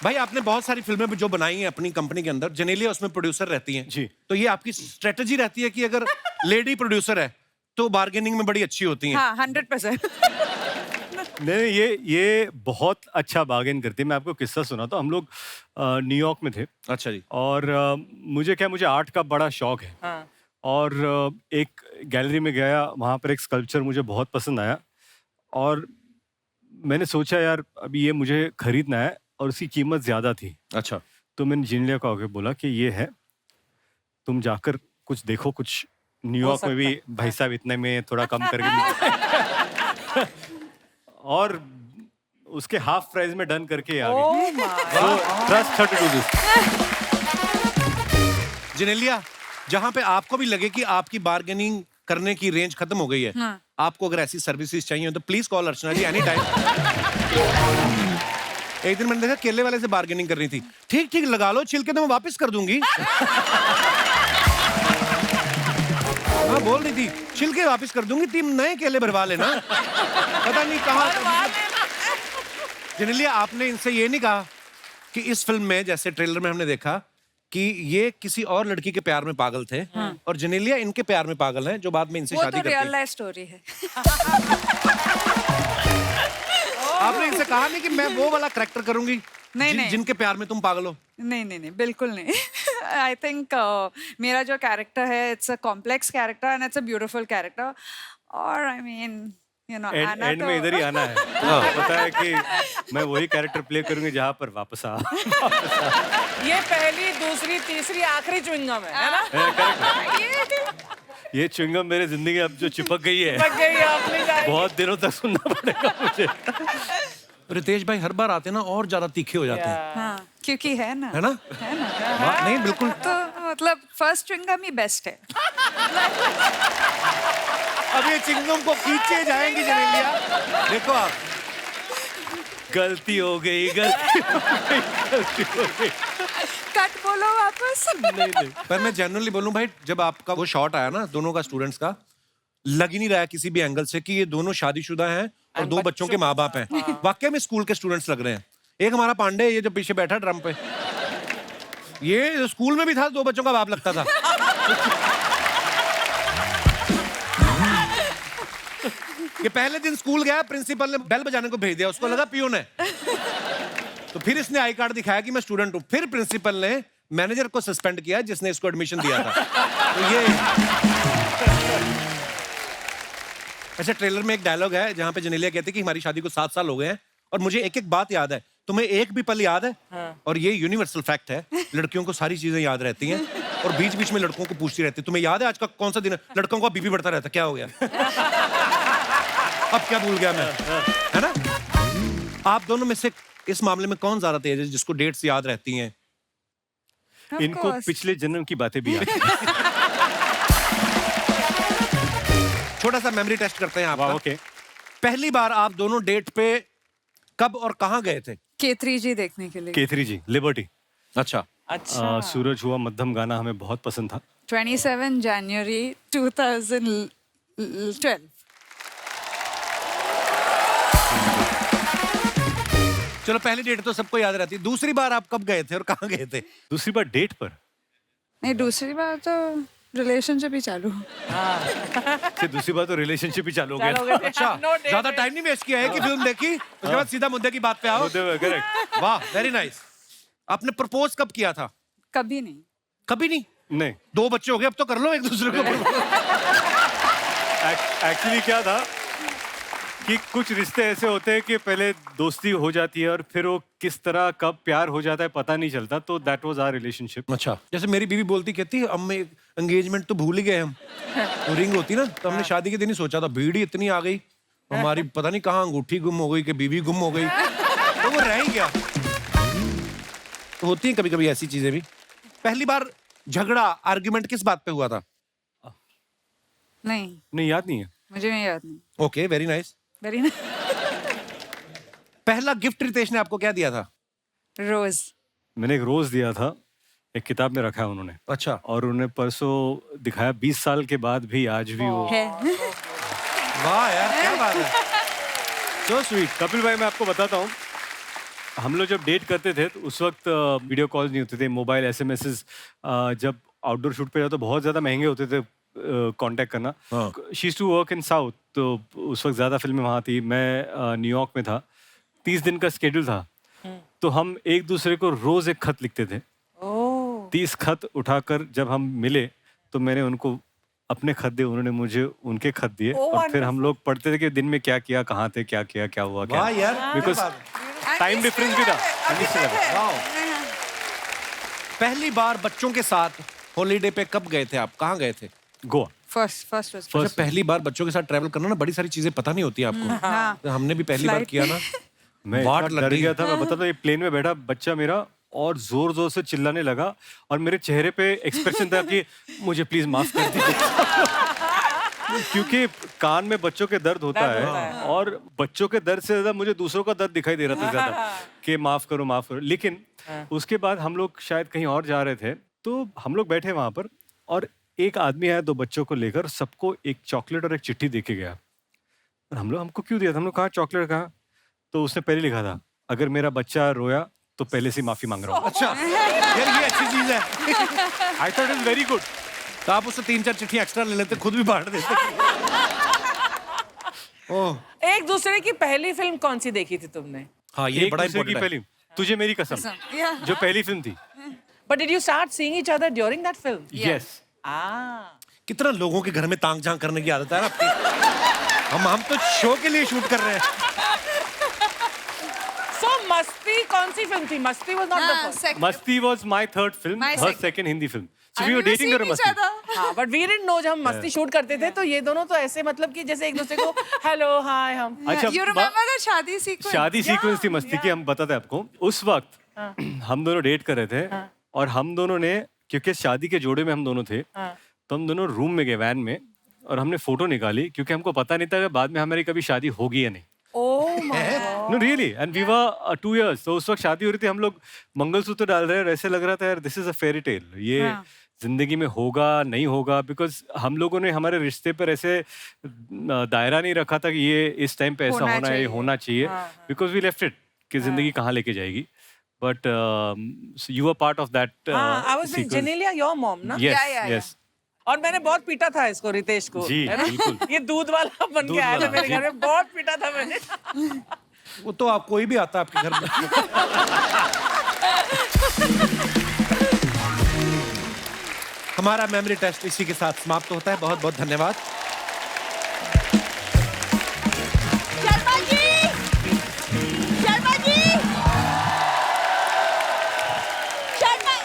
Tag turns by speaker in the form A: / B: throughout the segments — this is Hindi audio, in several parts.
A: भाई आपने बहुत सारी फिल्में जो बनाई हैं अपनी कंपनी के अंदर, जेनेलिया उसमें प्रोड्यूसर रहती हैं
B: जी।
A: तो ये आपकी स्ट्रेटजी रहती है कि अगर लेडी प्रोड्यूसर है तो बार्गेनिंग में बड़ी अच्छी होती हैं।
C: हाँ 100%।
B: नहीं, ये बहुत अच्छा बार्गेन करती है। मैं आपको किस्सा सुनाता हूँ। हम लोग न्यूयॉर्क में थे
A: अच्छा जी।
B: और मुझे आर्ट का बड़ा शौक है।
C: हाँ।
B: और एक गैलरी में गया, वहाँ पर एक स्कल्पचर मुझे बहुत पसंद आया और मैंने सोचा यार अभी ये मुझे खरीदना है और उसकी कीमत ज़्यादा थी।
A: अच्छा।
B: तो मैंने जेनेलिया को आके बोला कि ये है, तुम जाकर कुछ देखो, कुछ न्यूयॉर्क में भी भाई साहब इतने में थोड़ा कम करके और उसके हाफ प्राइस में डन करके आ गई। So, trust her to do this.
A: Genelia, जहां पे आपको भी लगे कि आपकी बार्गेनिंग करने की रेंज खत्म हो गई है,
C: हाँ।
A: आपको अगर ऐसी सर्विसेज चाहिए तो please call Archana ji any time. एक दिन मैंने देखा केले वाले से बार्गेनिंग कर रही थी। ठीक ठीक लगा लो, छिलके तो मैं वापस कर दूंगी। हाँ बोल रही थी छिलके वापस कर दूंगी, 3 नए केले भरवा लेना। पता नहीं कहाँ। जेनेलिया, आपने इनसे ये नहीं कहा कि इस फिल्म में, जैसे ट्रेलर में हमने देखा कि ये किसी और लड़की के प्यार में पागल थे और जेनेलिया इनके प्यार में पागल हैं जो बाद में इनसे शादी करती है।
C: वो तो रियल लाइफ स्टोरी है।
A: आपने इनसे कहा नहीं कि मैं वो वाला करैक्टर करूंगी
C: नहीं।
A: जिनके प्यार में तुम पागल हो?
C: नहीं बिल्कुल नहीं। आई थिंक मेरा जो कैरेक्टर है it's a complex character and it's a beautiful character. और आई मीन
B: एंड में इधर ही आना है। पता है कि मैं वही कैरेक्टर प्ले करूंगी जहाँ पर वापस आ।
D: ये पहली, दूसरी, तीसरी, आखिरी च्युइंगम है ना?
B: ये च्युइंगम मेरे जिंदगी अब जो चिपक गई है,
D: लग गई आपने जाएगी।
B: बहुत दिनों तक सुनना पड़ेगा मुझे।
A: रितेश भाई हर बार आते ना और ज्यादा तीखे हो जाते हैं।
C: हाँ, क्योंकि है ना।
A: है ना? वाह, नहीं बिल्कुल।
C: तो मतलब फर्स्ट च्युइंगम ही बेस्ट है।
A: अब ये चिंगम को खींचे जाएंगी जेनेलिया। देखो आप,
B: गलती हो गई, गलती हो गई।
C: कट बोलो वापस।
B: नहीं।
A: पर मैं जनरली बोलूं भाई, जब आपका वो शॉट आया ना दोनों का स्टूडेंट्स का, लग ही नहीं रहा है किसी भी एंगल से कि ये दोनों शादीशुदा हैं और 2 बच्चों के माँ बाप हैं। वाकई में स्कूल के स्टूडेंट्स लग रहे हैं। एक हमारा पांडे, ये जो पीछे बैठा ड्रम पे, ये स्कूल में भी था, 2 बच्चों का बाप लगता था। ये पहले दिन स्कूल गया, प्रिंसिपल ने बेल बजाने को भेज दिया, उसको लगा पियून है। तो फिर इसने आई कार्ड दिखाया कि मैं स्टूडेंट हूं। फिर प्रिंसिपल ने मैनेजर को सस्पेंड किया जिसने इसको एडमिशन दिया था। तो ये अच्छा, ट्रेलर में एक डायलॉग है जहां पे जेनेलिया कहती है कि हमारी शादी को 7 साल हो गए हैं और मुझे एक एक बात याद है। तुम्हें एक भी पल याद है? और ये यूनिवर्सल फैक्ट है, लड़कियों को सारी चीजें याद रहती हैं और बीच बीच में लड़कों को पूछती रहती है, तुम्हें याद है आज का कौन सा दिन है? लड़कों का बीपी बढ़ता रहता, क्या हो गया? अब क्या भूल गया मैं, है ना? आप दोनों में से इस मामले में कौन ज्यादा तेज है जिसको डेट्स याद रहती हैं?
B: इनको पिछले जन्म की बातें भी याद हैं।
A: छोटा सा मेमोरी टेस्ट करते हैं आपका।
B: ओके।
A: पहली बार आप दोनों डेट पे कब और कहां गए थे?
C: K3 जी देखने के लिए।
B: K3 जी, लिबर्टी।
A: अच्छा।
B: सूरज हुआ मध्यम गाना हमें बहुत पसंद था।
C: 27 जनवरी 2012।
A: चलो पहली डेट तो सबको याद रहती है। दूसरी बार आप कब गए थे और कहां गए थे?
B: दूसरी बार डेट पर?
C: नहीं, दूसरी बार तो रिलेशनशिप ही चालू।
B: दूसरी बार तो रिलेशनशिप ही चालू हो गया।
A: अच्छा, ज्यादा टाइम नहीं वेस्ट किया है कि फिल्म देखी उसके बाद सीधा मुद्दे की बात पे आओ।
B: करेक्ट।
A: वाह, वेरी नाइस। आपने प्रपोज कब किया था?
C: कभी नहीं।
A: कभी नहीं?
B: नहीं।
A: 2 बच्चे हो गए, अब तो कर लो एक दूसरे को।
B: एक्चुअली क्या था कि कुछ रिश्ते ऐसे होते हैं कि पहले दोस्ती हो जाती है और फिर वो किस तरह कब प्यार हो जाता है पता नहीं चलता। तो दैट वाज आवर रिलेशनशिप।
A: अच्छा, जैसे मेरी बीवी बोलती, कहती अब मैं एंगेजमेंट तो भूल ही गए हम। वो रिंग होती ना, तो हमने शादी के दिन ही सोचा था, भीड़ ही इतनी आ गई हमारी, पता नहीं कहाँ अंगूठी गुम हो गई कि बीवी गुम हो गई, तो वो रह ही गया। तो होती है कभी कभी ऐसी चीजें भी। पहली बार झगड़ा, आर्ग्यूमेंट किस बात पे हुआ था?
C: नहीं,
B: याद नहीं है
C: मुझे नहीं याद। नहीं।
A: Okay, very nice.
C: Very nice.
A: पहला गिफ्ट रितेश ने आपको क्या दिया था?
C: रोज।
B: मैंने एक रोज दिया था, एक किताब में रखा है उन्होंने।
A: अच्छा।
B: और उन्हें परसों दिखाया, 20 साल के बाद भी आज भी वो
C: है।
A: वाह यार, क्या बात है, सो स्वीट।
B: कपिल भाई, मैं आपको बताता हूँ, हम लोग जब डेट करते थे तो उस वक्त वीडियो कॉल नहीं होते थे, मोबाइल एसएमएसेस, जब आउटडोर शूट पे जाओ तो बहुत ज़्यादा महंगे होते थे कांटेक्ट करना। She used to work in south, तो उस वक्त ज़्यादा फिल्में वहाँ थी, मैं न्यूयॉर्क में था, 30 दिन का स्केड्यूल था, तो हम एक दूसरे को रोज़ एक खत लिखते थे। 30 खत उठाकर जब हम मिले तो मैंने उनको अपने खत दिए, उन्होंने मुझे उनके खत दिए, और फिर हम लोग पढ़ते थे कि दिन में क्या किया, कहाँ थे, क्या किया, क्या हुआ, क्या।
A: वाह यार,
B: बिकॉज टाइम डिफरेंस भी था।
A: पहली बार बच्चों के साथ हॉलीडे पे कब गए थे आप? कहाँ गए थे?
B: गोवा।
C: फर्स्ट
A: अच्छा, पहली बार बच्चों के साथ ट्रैवल करना ना, बड़ी सारी चीजें पता नहीं होती आपको। तो हमने भी पहली बार किया ना,
B: मैं
A: वाट
B: इतना
A: लग
B: डर
A: गई।
B: गया था, मैं बताता हूँ, ये प्लेन में बैठा बच्चा मेरा और जोर जोर से चिल्लाने लगा, और मेरे चेहरे पे एक्सप्रेशन था कि मुझे प्लीज माफ कर दीजिए। क्योंकि कान में बच्चों के दर्द होता है, और बच्चों के दर्द से ज्यादा मुझे दूसरों का दर्द दिखाई दे रहा था ज्यादा, कि माफ करो माफ करो। लेकिन उसके बाद हम लोग शायद कहीं और जा रहे थे, तो हम लोग बैठे वहां पर, और एक आदमी आया 2 बच्चों को लेकर, सबको एक चॉकलेट और एक चिट्ठी दे के गया। और हम लोग, हमको क्यों दिया था? हम लोग कहा चॉकलेट कहा, तो उसने पहले लिखा था, अगर मेरा बच्चा रोया तो पहले से माफी मांग रहा हूँ।
A: अच्छा यार, ये अच्छी चीज है।
B: I thought is very good.
A: तो आप उससे 3-4 चिट्ठी एक्स्ट्रा ले लेते, खुद भी बांट देते। ओह
D: एक दूसरे की पहली फिल्म कौन सी देखी थी तुमने?
A: हाँ, ये
B: एक
A: बड़ा
B: दूसरे की
A: इम्पोर्टेंट है।
B: पहली, तुझे मेरी कसम, जो पहली फिल्म थी।
D: But did you start seeing each other during that film?
B: Yes.
A: कितना लोगों के घर में तांग झांग करने की आदत है ना आपकी। हम तो शो के लिए शूट कर रहे हैं।
D: So मस्ती कौन सी फिल्म थी? मस्ती was not the first.
B: मस्ती was my third film,
C: My
B: her
C: second.
B: second Hindi film. So we were dating during मस्ती।
D: हाँ, but we didn't know जब हम मस्ती शूट करते थे तो ये दोनों तो ऐसे मतलब कि जैसे एक दूसरे को हेलो हाय हम।
B: अच्छा,
C: You remember the शादी sequence?
B: शादी सीक्वेंस थी मस्ती की, हम बताते हैं आपको। उस वक्त हम दोनों डेट कर रहे थे, और हम दोनों ने, क्योंकि शादी के जोड़े में हम दोनों थे, तो हम दोनों रूम में गए वैन में, और हमने फोटो निकाली, क्योंकि हमको पता नहीं था कि बाद में हमारी कभी शादी होगी या नहीं।
D: Oh my God.
B: No really, and we were 2 years, तो उस वक्त शादी हो रही थी, हम लोग मंगलसूत्र डाल रहे हैं, और ऐसे लग रहा था यार this is a fairy tale, ये जिंदगी में होगा नहीं होगा, बिकॉज हम लोगों ने हमारे रिश्ते पर ऐसे दायरा नहीं रखा था कि ये इस टाइम पे ऐसा होना है, ये होना चाहिए, बिकॉज वी लेफ्ट इट कि जिंदगी कहाँ लेके जाएगी। But you are part of that
D: I was with Janelia, your mom, ना?
B: Yes yes.
D: और मैंने बहुत पीटा था इसको, रितेश को,
B: जी,
D: है ना?
B: बिल्कुल।
D: ये दूध वाला बन के आया था
B: वाला,
D: मेरे
B: जी।
D: घर में, बहुत पीटा था मैंने।
A: वो तो आप कोई भी आता है आपके घर में। हमारा मेमोरी टेस्ट इसी के साथ समाप्त होता है। बहुत बहुत धन्यवाद।
E: Sharma ji, Sharma ji, Sharma,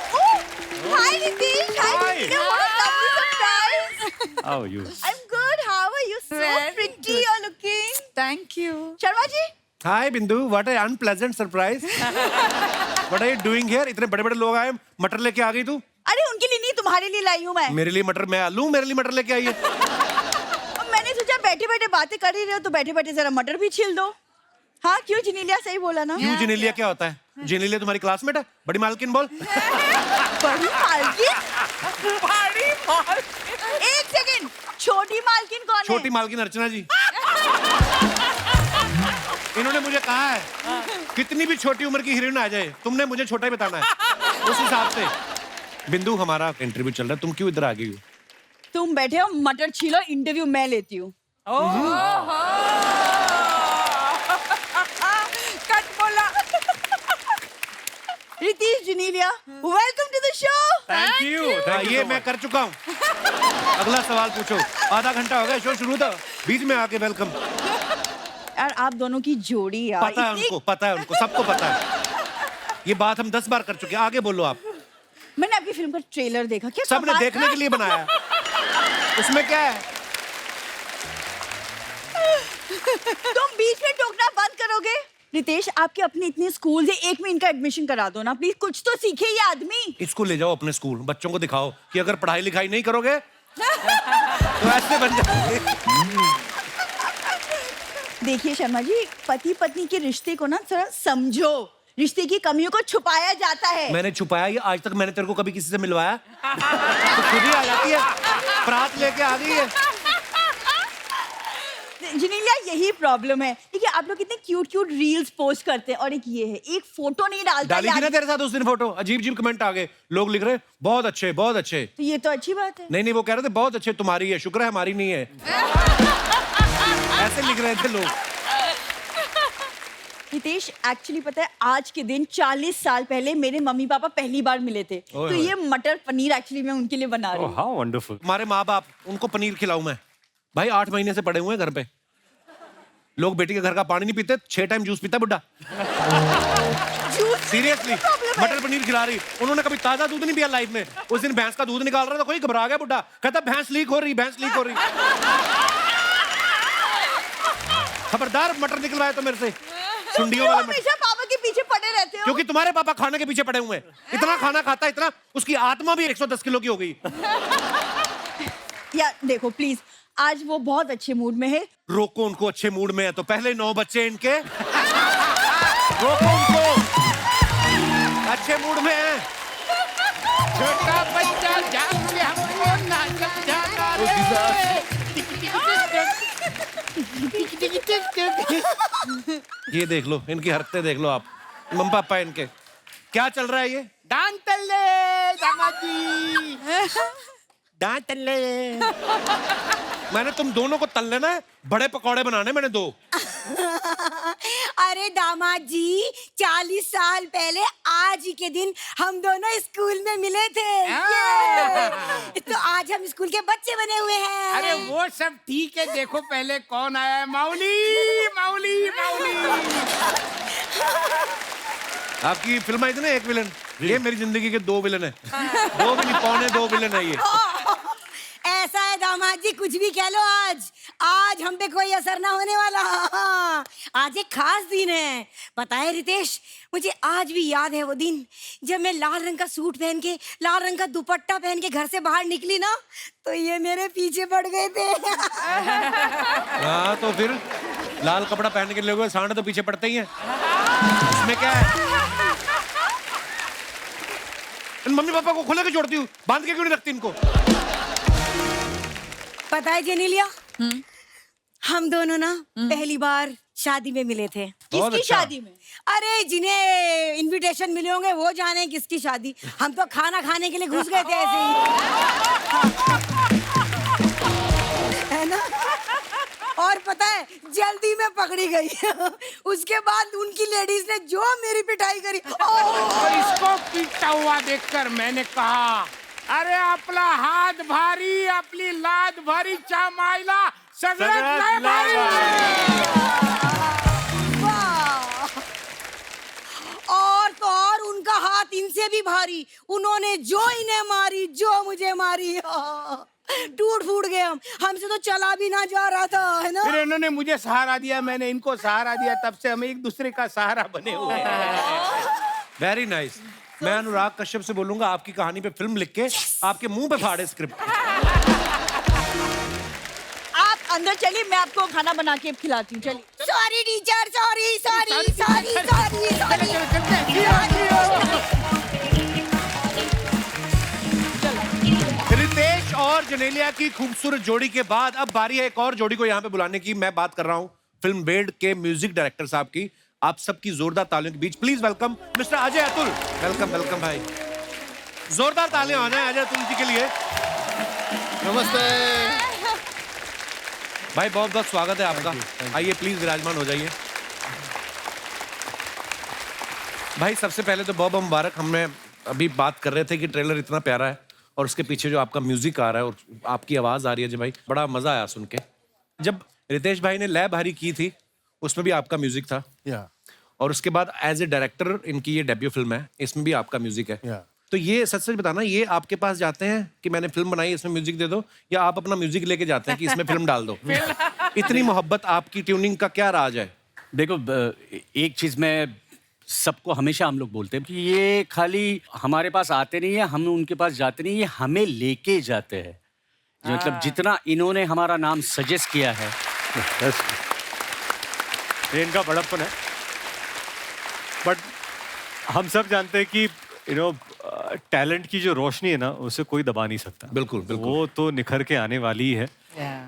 E: hi Nitish, hi Nitish, what a lovely surprise.
B: How are you?
E: I'm good. How are you? So
C: Very
E: pretty
C: good.
E: you're looking.
C: Thank you.
E: Sharma ji,
A: hi Bindu, what a unpleasant surprise. What are you doing here? इतने बड़े बड़े लोग आए, मटर लेके आ गई तू।
E: अरे उनके लिए नहीं, तुम्हारे लिए लाई हूँ मैं।
A: मेरे लिए मटर, मैं आलू, मेरे लिए मटर लेके आई है।
E: अब मैंने सोचा बैठे बैठे बातें कर ही रहे हो तो बैठे बैठे जरा मटर भी छील दो। हाँ क्यों, जिनीलिया सही बोला ना?
A: क्यों जिनेलिया क्या होता है? जिनेलिया तुम्हारी क्लासमेट है? बड़ी मालकिन बोल।
E: बड़ी मालकिन?
D: बड़ी मालकिन?
E: एक सेकंड, छोटी मालकिन कौन है?
A: छोटी मालकिन अर्चना जी। इन्होंने मुझे कहा है कितनी भी छोटी उम्र की हीरोइन आ जाए, तुमने मुझे छोटा ही बताना है। उस हिसाब से बिंदु, हमारा इंटरव्यू चल रहा है, तुम क्यों इधर आ गई हो?
E: तुम बैठे हो, मटर छीलो, इंटरव्यू मैं लेती हूँ।
C: कट बोला।
E: Riteish, Genelia, welcome to the show.
B: Thank you.
A: ये मैं कर चुका हूँ। अगला सवाल पूछो। आधा घंटा हो गया, शो शुरू था, बीच में आके वेलकम।
E: यार आप दोनों की जोड़ी यार,
A: पता है उनको, पता है उनको, सबको पता है। ये बात हम 10 बार कर चुके हैं। आगे बोलो आप।
E: मैंने आपकी फिल्म का ट्रेलर देखा, क्या
A: सबने
E: कमाल
A: देखने
E: का-
A: के लिए बनाया है। उसमें क्या है?
E: तुम बीच में टोकना बंद करोगे? रितेश, आपके अपने इतने स्कूल है, एक में इनका एडमिशन करा दो ना प्लीज, कुछ तो सीखे ये आदमी।
A: इसको ले जाओ अपने स्कूल, बच्चों को दिखाओ कि अगर पढ़ाई लिखाई नहीं करोगे तो ऐसे बन जाएंगे।
E: देखिए शर्मा जी, पति पत्नी के रिश्ते को ना थोड़ा समझो, रिश्ते की कमियों को छुपाया जाता है।
A: मैंने छुपाया ये? आज तक मैंने तेरे को कभी किसी से मिलवाया? तो खुद ही आ जाती है, परात लेके आ गई है।
E: जिनेलिया यही प्रॉब्लम है। देखिए आप लोग कितने क्यूट क्यूट रील्स पोस्ट करते हैं और एक ये है, एक फोटो नहीं डालता
A: डाली थी ना
E: यार।
A: तेरे साथ उस दिन फोटो, अजीब अजीब कमेंट आ गए, लोग लिख रहे बहुत अच्छे बहुत अच्छे।
E: तो ये तो अच्छी बात है।
A: नहीं वो कह रहे थे बहुत अच्छे तुम्हारी है, शुक्र है हमारी नहीं है। ऐसे लिख रहे थे लोग।
E: रितेश एक्चुअली पता है आज के दिन 40 साल पहले मेरे मम्मी पापा पहली बार मिले थे,
A: ओए
E: तो
A: होए।
E: ये मटर पनीर एक्चुअली मैं उनके लिए बना रही हूँ।
B: How wonderful.
A: हमारे माँ बाप, उनको पनीर खिलाऊं मैं? भाई 8 महीने से पड़े हुए हैं घर पे। लोग बेटी के घर का पानी नहीं पीते, 6 टाइम जूस पीता बुड्ढा। सीरियसली मटर पनीर खिला रही, उन्होंने कभी ताजा दूध नहीं पिया लाइफ में। उस दिन भैंस का दूध निकाल रहा था, कोई घबरा गया बुड्ढा, कहता भैंस लीक हो रही, भैंस लीक हो रही। खबरदार मटर निकलवाए तो मेरे से, सुंडियों वाला मटर।
E: हमेशा पापा के पीछे पड़े रहते हो।
A: क्योंकि तुम्हारे पापा खाने के पीछे पड़े हुए हैं। इतना खाना खाता है, इतना, उसकी आत्मा भी 110 किलो की हो गई।
E: या देखो प्लीज, आज वो बहुत अच्छे मूड में है।
A: रोको उनको, अच्छे मूड में है तो पहले 9 बच्चे इनके। रोको उनको, अच्छे मूड में है।
F: छोटा बच्चा जान से हमको ना समझाना
A: ये देख लो, इनकी हरकतें देख लो आप, मम्मी पापा इनके। क्या चल रहा है ये?
F: डांट तल्ले दामाजी
A: डांट तल्ले। मैंने तुम दोनों को तल लेना है, बड़े पकौड़े बनाने मैंने 2।
G: अरे दामाद जी, 40 साल पहले आज ही के दिन हम दोनों स्कूल में मिले थे। ये! तो आज हम स्कूल के बच्चे बने हुए हैं।
F: अरे वो सब ठीक है, देखो पहले कौन आया है। माउली माउली माउली।
A: आपकी फिल्म आई थी ना एक विलन, ये मेरी जिंदगी के 2 विलन है। 2 भी नहीं, पौने 2 विलन है ये।
G: ऐसा है दामाद जी, कुछ भी कह लो, आज हम पे कोई असर ना होने वाला। आज एक खास दिन है, पता है रितेश, मुझे आज भी याद है वो दिन जब मैं लाल रंग का सूट पहन के, लाल रंग का दुपट्टा पहन के घर से बाहर निकली ना, तो ये मेरे पीछे पड़ गए थे।
A: हाँ तो फिर लाल कपड़ा पहन के लोग सांड तो पीछे पड़ते ही हैं, इसमें क्या है? इन मम्मी पापा को खुले के छोड़ती हूँ, बांध के क्यों नहीं रखती इनको?
G: पता है जेनेलिया, हम दोनों ना पहली बार शादी में मिले थे।
A: बहुत
E: किसकी
A: अच्छा।
E: शादी में?
G: अरे जिन्हें इनविटेशन मिले होंगे वो जाने किसकी शादी, हम तो खाना खाने के लिए घुस गए थे ऐसे ही, है ना। और पता है जल्दी में पकड़ी गई। उसके बाद उनकी लेडीज ने जो मेरी पिटाई करी,
F: तो इसको पीटता हुआ देखकर मैंने कहा, अरे आपला हात भारी, आपली लाद भारी, चामायला सगळ्यात लय भारी।
G: वाह! और तो और उनका हाथ इनसे भी भारी, उन्होंने जो इन्हें मारी, जो मुझे मारी, टूट फूट गए हमसे तो चला भी ना जा रहा था, है ना।
F: फिर इन्होंने मुझे सहारा दिया, मैंने इनको सहारा दिया, तब से हम एक दूसरे का सहारा बने हुए हैं।
A: Very nice. मैं अनुराग कश्यप से बोलूंगा आपकी कहानी पे फिल्म लिख के आपके मुंह पे फाड़े स्क्रिप्ट।
E: आप अंदर चलिए, मैं आपको खाना बना के खिलाती हूँ। चलिए।
G: Sorry teacher, sorry sorry sorry sorry sorry.
A: Riteish और जेनेलिया की खूबसूरत जोड़ी के बाद अब बारी है एक और जोड़ी को यहाँ पे बुलाने की। मैं बात कर रहा हूँ फिल्म बेड के म्यूजिक डायरेक्टर साहब की। आप सबकी जोरदार तालियों के बीच please welcome mister Ajay Atul. Welcome welcome भाई, जोरदार तालियां होना है अजय अतुल जी के लिए।
H: नमस्ते
A: भाई, बहुत बहुत स्वागत है आपका। आइए प्लीज विराजमान हो जाइए। भाई सबसे पहले तो बहुत बहुत मुबारक। हमने अभी बात कर रहे थे कि ट्रेलर इतना प्यारा है और उसके पीछे जो आपका म्यूजिक आ रहा है और आपकी आवाज आ रही है जी भाई, बड़ा मजा आया सुन के। जब रितेश भाई ने लय भारी की थी उसमें भी आपका म्यूजिक था, और उसके बाद एज ए डायरेक्टर इनकी ये डेब्यू फिल्म है, इसमें भी आपका म्यूजिक है। तो ये सच सच बताना, ये आपके पास जाते हैं कि मैंने फिल्म बनाई इसमें म्यूजिक दे दो, या आप अपना म्यूजिक लेके जाते हैं कि इसमें फिल्म डाल दो? इतनी मोहब्बत आपकी ट्यूनिंग का क्या राज है?
H: देखो, एक चीज मैं सबको हमेशा हम लोग बोलते हैं कि ये खाली हमारे पास आते नहीं है, हम उनके पास जाते नहीं, ये हमें लेके जाते हैं। मतलब जितना इन्होंने हमारा नाम सजेस्ट किया है,
B: ये इनका बड़प्पन है। बट हम सब जानते हैं कि टैलेंट की जो रोशनी है ना, उसे कोई दबा नहीं सकता।
A: बिल्कुल बिल्कुल।
B: वो तो निखर के आने वाली ही है।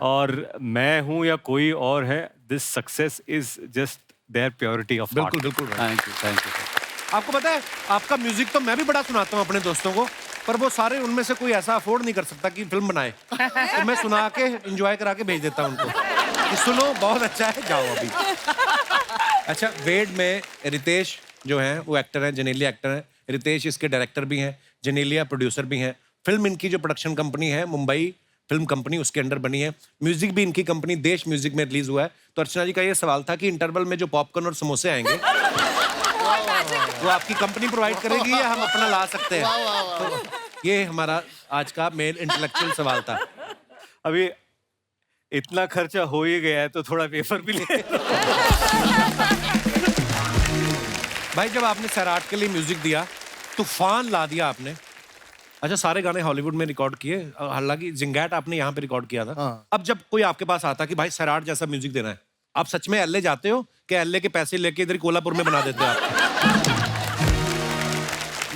B: और मैं हूँ या कोई और है, this success is just their purity of
A: बिल्कुल बिल्कुल right।
H: थैंक यू
A: आपको पता है आपका म्यूजिक तो मैं भी बड़ा सुनाता हूँ अपने दोस्तों को, पर वो सारे उनमें से कोई ऐसा अफोर्ड नहीं कर सकता कि फिल्म बनाए, तो मैं सुना के एंजॉय करा के भेज देता हूँ उनको कि सुनो बहुत अच्छा है, जाओ अभी। अच्छा, वेड में रितेश जो हैं वो एक्टर हैं, जेनेलिया एक्टर हैं, रितेश इसके डायरेक्टर भी हैं, जेनेलिया प्रोड्यूसर भी हैं। फिल्म इनकी जो प्रोडक्शन कंपनी है मुंबई फिल्म कंपनी, उसके अंडर बनी है। म्यूजिक भी इनकी कंपनी देश म्यूजिक में रिलीज हुआ है। तो अर्चना जी का ये सवाल था कि इंटरवल में जो पॉपकॉर्न और समोसे आएंगे वो आपकी कंपनी प्रोवाइड करेगी या हम अपना ला सकते हैं? तो ये हमारा आज का मेन इंटेलेक्चुअल सवाल था।
B: अभी इतना खर्चा हो ही गया है तो थोड़ा पेपर भी ले।
A: भाई जब आपने सैराट के लिए म्यूजिक दिया, तूफान ला दिया आपने। अच्छा, सारे गाने हॉलीवुड में रिकॉर्ड किए, हालांकि जिंगैट आपने यहाँ पे रिकॉर्ड किया था।
I: हाँ।
A: अब जब कोई आपके पास आता कि भाई सैराट जैसा म्यूजिक देना है, आप सच में एलए जाते हो कि एलए के पैसे लेके इधर कोल्हापुर में बना देते हो आप?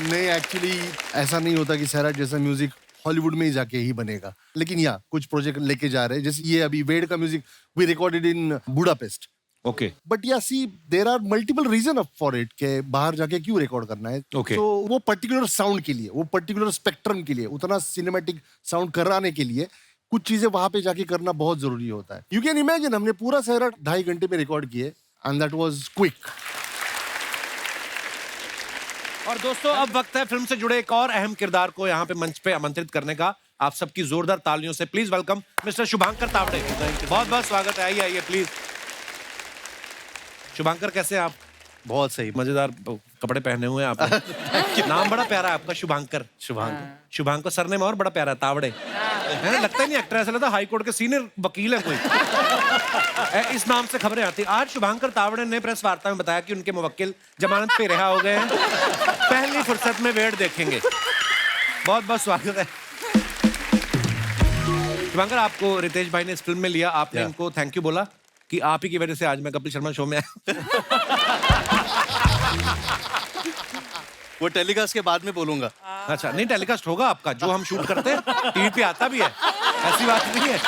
I: नहीं, एक्चुअली ऐसा नहीं होता कि सैराट जैसा म्यूजिक हॉलीवुड में ही जाके ही बनेगा, लेकिन या कुछ प्रोजेक्ट लेके जा रहे हैं। जैसे ये अभी वेड का music we recorded in Budapest.
A: Okay
I: but yeah see there are multiple reason for it के बाहर जाके क्यों रिकॉर्ड करना है।
A: Okay.
I: तो वो पर्टिकुलर साउंड के लिए, वो पर्टिकुलर स्पेक्ट्रम के लिए, उतना सिनेमैटिक साउंड कराने के लिए कुछ चीजें वहां पे जाके करना बहुत जरूरी होता है। यू कैन इमेजिन, हमने पूरा सैराट 2.5 घंटे में रिकॉर्ड किए एंड दैट वाज क्विक।
A: और दोस्तों अब वक्त है फिल्म से जुड़े एक और अहम किरदार को यहाँ पे मंच पे आमंत्रित करने का। आप सबकी जोरदार तालियों से please welcome mister Shubhankar Tawde. बहुत बहुत स्वागत है, आइए आइए प्लीज। शुभांकर कैसे हैं आप?
B: बहुत सही।
A: मजेदार कपड़े पहने हुए हैं आपने। नाम बड़ा प्यारा है आपका, शुभांकर। शुभांकर सरनेम और बड़ा प्यारा है, तावड़े। है, लगता ही नहीं एक्टर, ऐसा लगता है हाई कोर्ट के सीनियर वकील है कोई। इस नाम से खबरें आती। आज शुभांकर तावड़े ने प्रेस वार्ता में बताया कि उनके मुवक्किल जमानत पे रिहा हो गए हैं, पहली फुर्सत में वेड देखेंगे। बहुत बहुत स्वागत है शुभांकर। आपको रितेश भाई ने इस फिल्म में लिया, आपने इनको थैंक यू बोला कि आप ही की वजह से आज मैं कपिल शर्मा शो में आया।
I: वो टेलीकास्ट के बाद में बोलूंगा।
A: अच्छा, नहीं टेलीकास्ट होगा आपका, जो हम शूट करते हैं टीवी पे आता भी है, ऐसी बात नहीं है।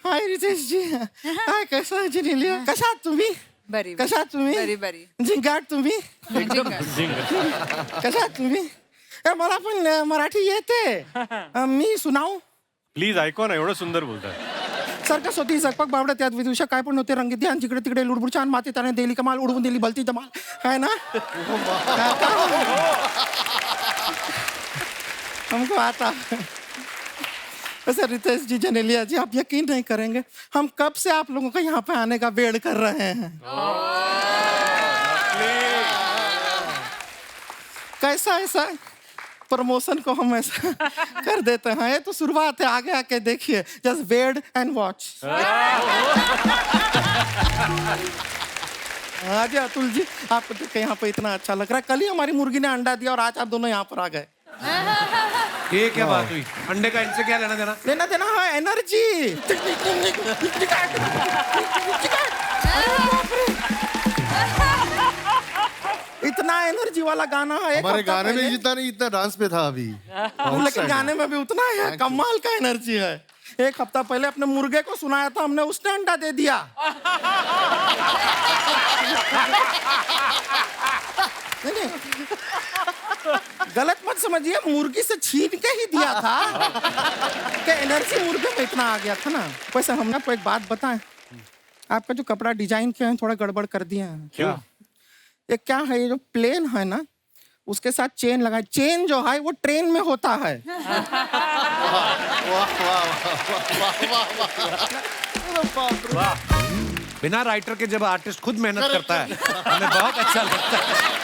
J: हाय रितेश जी, हाय कसा आहे जेनेलिया? कशा आहात तुम्ही?
C: बरी
J: कशा आहात तुम्ही?
C: बरी बरी
J: जिंगाट तुम्ही? कशा आहात तुम्ही? मला पण मराठी येते, मी सुनाऊ?
B: प्लीज ऐकू ना, एवढं सुंदर बोलताय।
J: सर्कस होती, झकपक बावड्या, त्यात विदुषा काय पण होते, रंगीत ध्यान, जिकडे तिकडे लुडबुड, छान माती त्याने दिली कमाल, उडवून दिली भलती धमाल, है ना? हमको आता। सर रितेश जी, जेनेलिया जी, आप यकीन नहीं करेंगे, हम कब से आप लोगों का यहाँ पे आने का वेट कर रहे हैं। कैसा ऐसा प्रमोशन को हम ऐसा कर देते हैं, ये तो शुरुआत है, आगे आके देखिए, जस्ट वेट एंड वॉच। हाँ जी अतुल जी, आपको देख के यहाँ पे इतना अच्छा लग रहा है। कल ही हमारी मुर्गी ने अंडा दिया और आज आप दोनों यहाँ पर आ गए।
A: ये क्या बात हुई? अंडे का इनसे क्या लेना देना?
J: लेना देना है एनर्जी। इतना एनर्जी वाला गाना है।
I: हमारे गाने में जितना नहीं, इतना डांस पे था अभी।
J: लेकिन गाने में भी उतना ही है, कमाल का एनर्जी है। एक हफ्ता पहले अपने मुर्गे को सुनाया था हमने, उसने अंडा दे दिया। नहीं, गलत मत समझिए, मुर्गी से छीन के ही दिया था कि एनर्जी मुर्गे में इतना आ गया था ना। वैसे हमने आपको एक बात बताएं, आपका जो कपड़ा डिजाइन किया है थोड़ा गड़बड़ कर दिया है।
A: क्या?
J: ये क्या है, ये जो प्लेन है ना उसके साथ चेन लगाए, चेन जो है वो ट्रेन में होता है।
A: बिना राइटर के जब आर्टिस्ट खुद मेहनत करता है हमें बहुत अच्छा लगता है।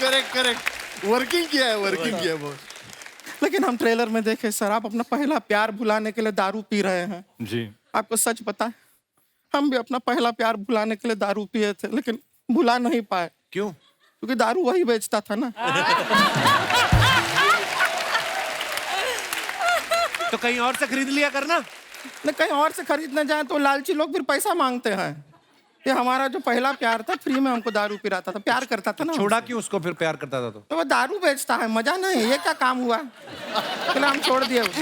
I: करेक्ट वर्किंग किया है, वर्किंग किया बहुत।
J: लेकिन हम ट्रेलर में देखे सर, आप अपना पहला प्यार भुलाने के लिए दारू पी रहे हैं।
B: जी,
J: आपको सच पता है, हम भी अपना पहला प्यार भुलाने के लिए दारू पिए थे, लेकिन भुला नहीं पाए।
A: क्यों?
J: क्योंकि दारू वही बेचता था ना।
A: तो कहीं और से खरीद लिया करना।
J: न कहीं और से खरीदने जाए तो लालची लोग फिर पैसा मांगते हैं। ये हमारा जो पहला प्यार था, फ्री में हमको दारू पिलाता था, प्यार करता था ना।
A: छोड़ा क्यों उसको फिर प्यार करता था
J: तो वो दारू बेचता है, मजा नहीं। ये क्या काम हुआ? चलो हम छोड़ दिए उसको।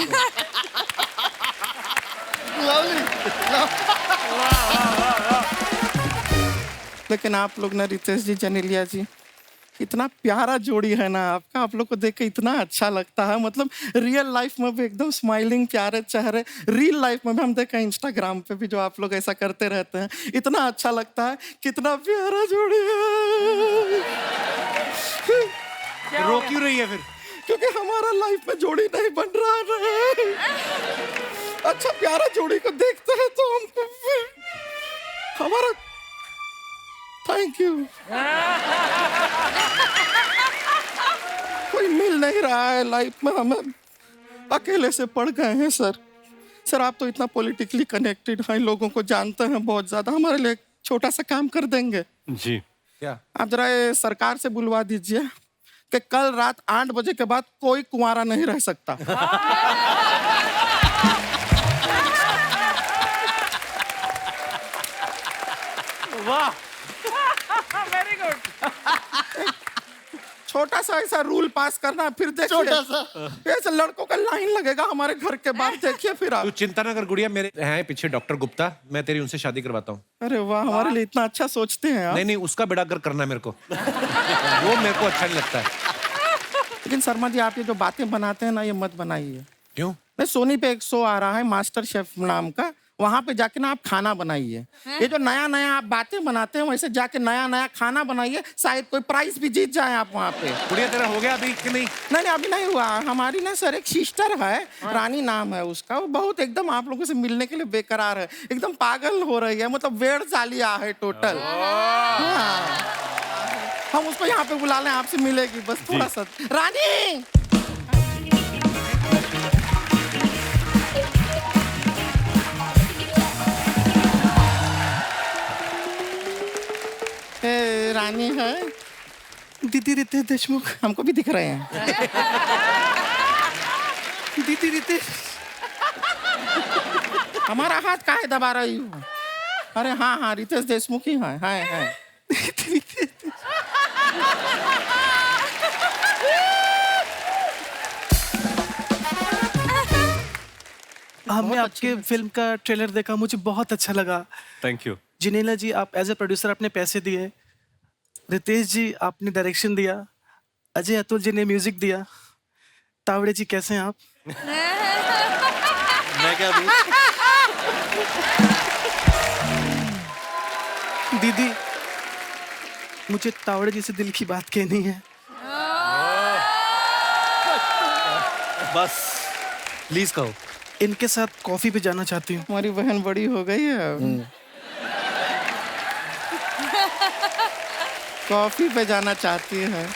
J: लेकिन आप लोग ना, रितेश जी, जेनेलिया जी, इतना प्यारा जोड़ी है ना आपका। आप लोग को देख के इतना अच्छा लगता है। मतलब रियल लाइफ में भी एकदम स्माइलिंग प्यारे चेहरे, रियल लाइफ में भी हम देखें इंस्टाग्राम पे भी जो आप लोग ऐसा करते रहते हैं, इतना अच्छा लगता है। कितना प्यारा जोड़ी है।
A: रो क्यों रही है फिर?
J: क्योंकि हमारा लाइफ में जोड़ी नहीं बन रहा है। अच्छा प्यारा जोड़ी को देखते हैं तो हमको हमारा थैंक यू कोई मिल नहीं रहा है लाइफ में। हमें अकेले से पड़ गए हैं सर। आप तो इतना पॉलिटिकली कनेक्टेड हैं, लोगों को जानते हैं बहुत ज्यादा। हमारे लिए एक छोटा सा काम कर देंगे?
B: जी।
A: क्या?
J: आप जरा ये सरकार से बुलवा दीजिए कि कल रात 8 बजे के बाद कोई कुंवारा नहीं रह सकता।
A: वाह,
D: वेरी गुड।
J: छोटा सा ऐसा रूल पास करना, फिर देखिए
I: छोटा सा
J: ऐसे लड़कों का लाइन लगेगा हमारे घर के बाहर। देखिए फिर
A: तू
J: आप।
A: चिंता ना कर गुड़िया, मेरे हैं पीछे डॉक्टर गुप्ता, मैं तेरी उनसे शादी करवाता हूँ।
J: अरे वाह, हमारे लिए इतना अच्छा सोचते हैं आप।
A: नहीं, उसका बेड़ा गर्क करना है मेरे को। वो मेरे को अच्छा नहीं लगता है।
J: लेकिन शर्मा जी, आप ये जो बातें बनाते हैं ना, ये मत बनाइए।
A: क्यों?
J: नहीं, सोनी पे एक शो आ रहा है मास्टर शेफ नाम का, वहां पे जाके ना आप खाना बनाइए। ये जो नया नया आप बातें बनाते हैं, वैसे जाके नया नया खाना बनाइए, शायद कोई प्राइज भी जीत जाए आप वहाँ पे।
A: गुड़िया तेरा हो गया अभी कि नहीं?
J: नहीं, अभी नहीं हुआ। हमारी ना सर एक सिस्टर है, रानी नाम है उसका। वो बहुत एकदम आप लोगों से मिलने के लिए बेकरार है, एकदम पागल हो रही है। मतलब वेड़ जालिया है टोटल। हाँ। हम उसको यहाँ पे बुला लें, आपसे मिलेगी बस थोड़ा सा। रानी, रानी है दीदी रितेश देशमुख, हमको भी दिख रहे हैं। दीदी रितेश, हमारा हाथ काहे दबा रही हो? अरे हाँ, रितेश देशमुख ही है।
K: हमने आपके फिल्म का ट्रेलर देखा, मुझे बहुत अच्छा लगा।
B: Thank you.
K: जिनेला जी, आप एज ए प्रोड्यूसर आपने पैसे दिए, रितेश जी आपने डायरेक्शन दिया, अजय अतुल जी ने म्यूजिक दिया, तावड़े जी कैसे हैं आप?
B: मैं क्या दूं?
K: दीदी, मुझे तावड़े जी से दिल की बात कहनी है।
B: बस प्लीज कहो।
K: इनके साथ कॉफी पे जाना चाहती हूँ।
J: हमारी बहन बड़ी हो गई है, कॉफी पे जाना चाहती है।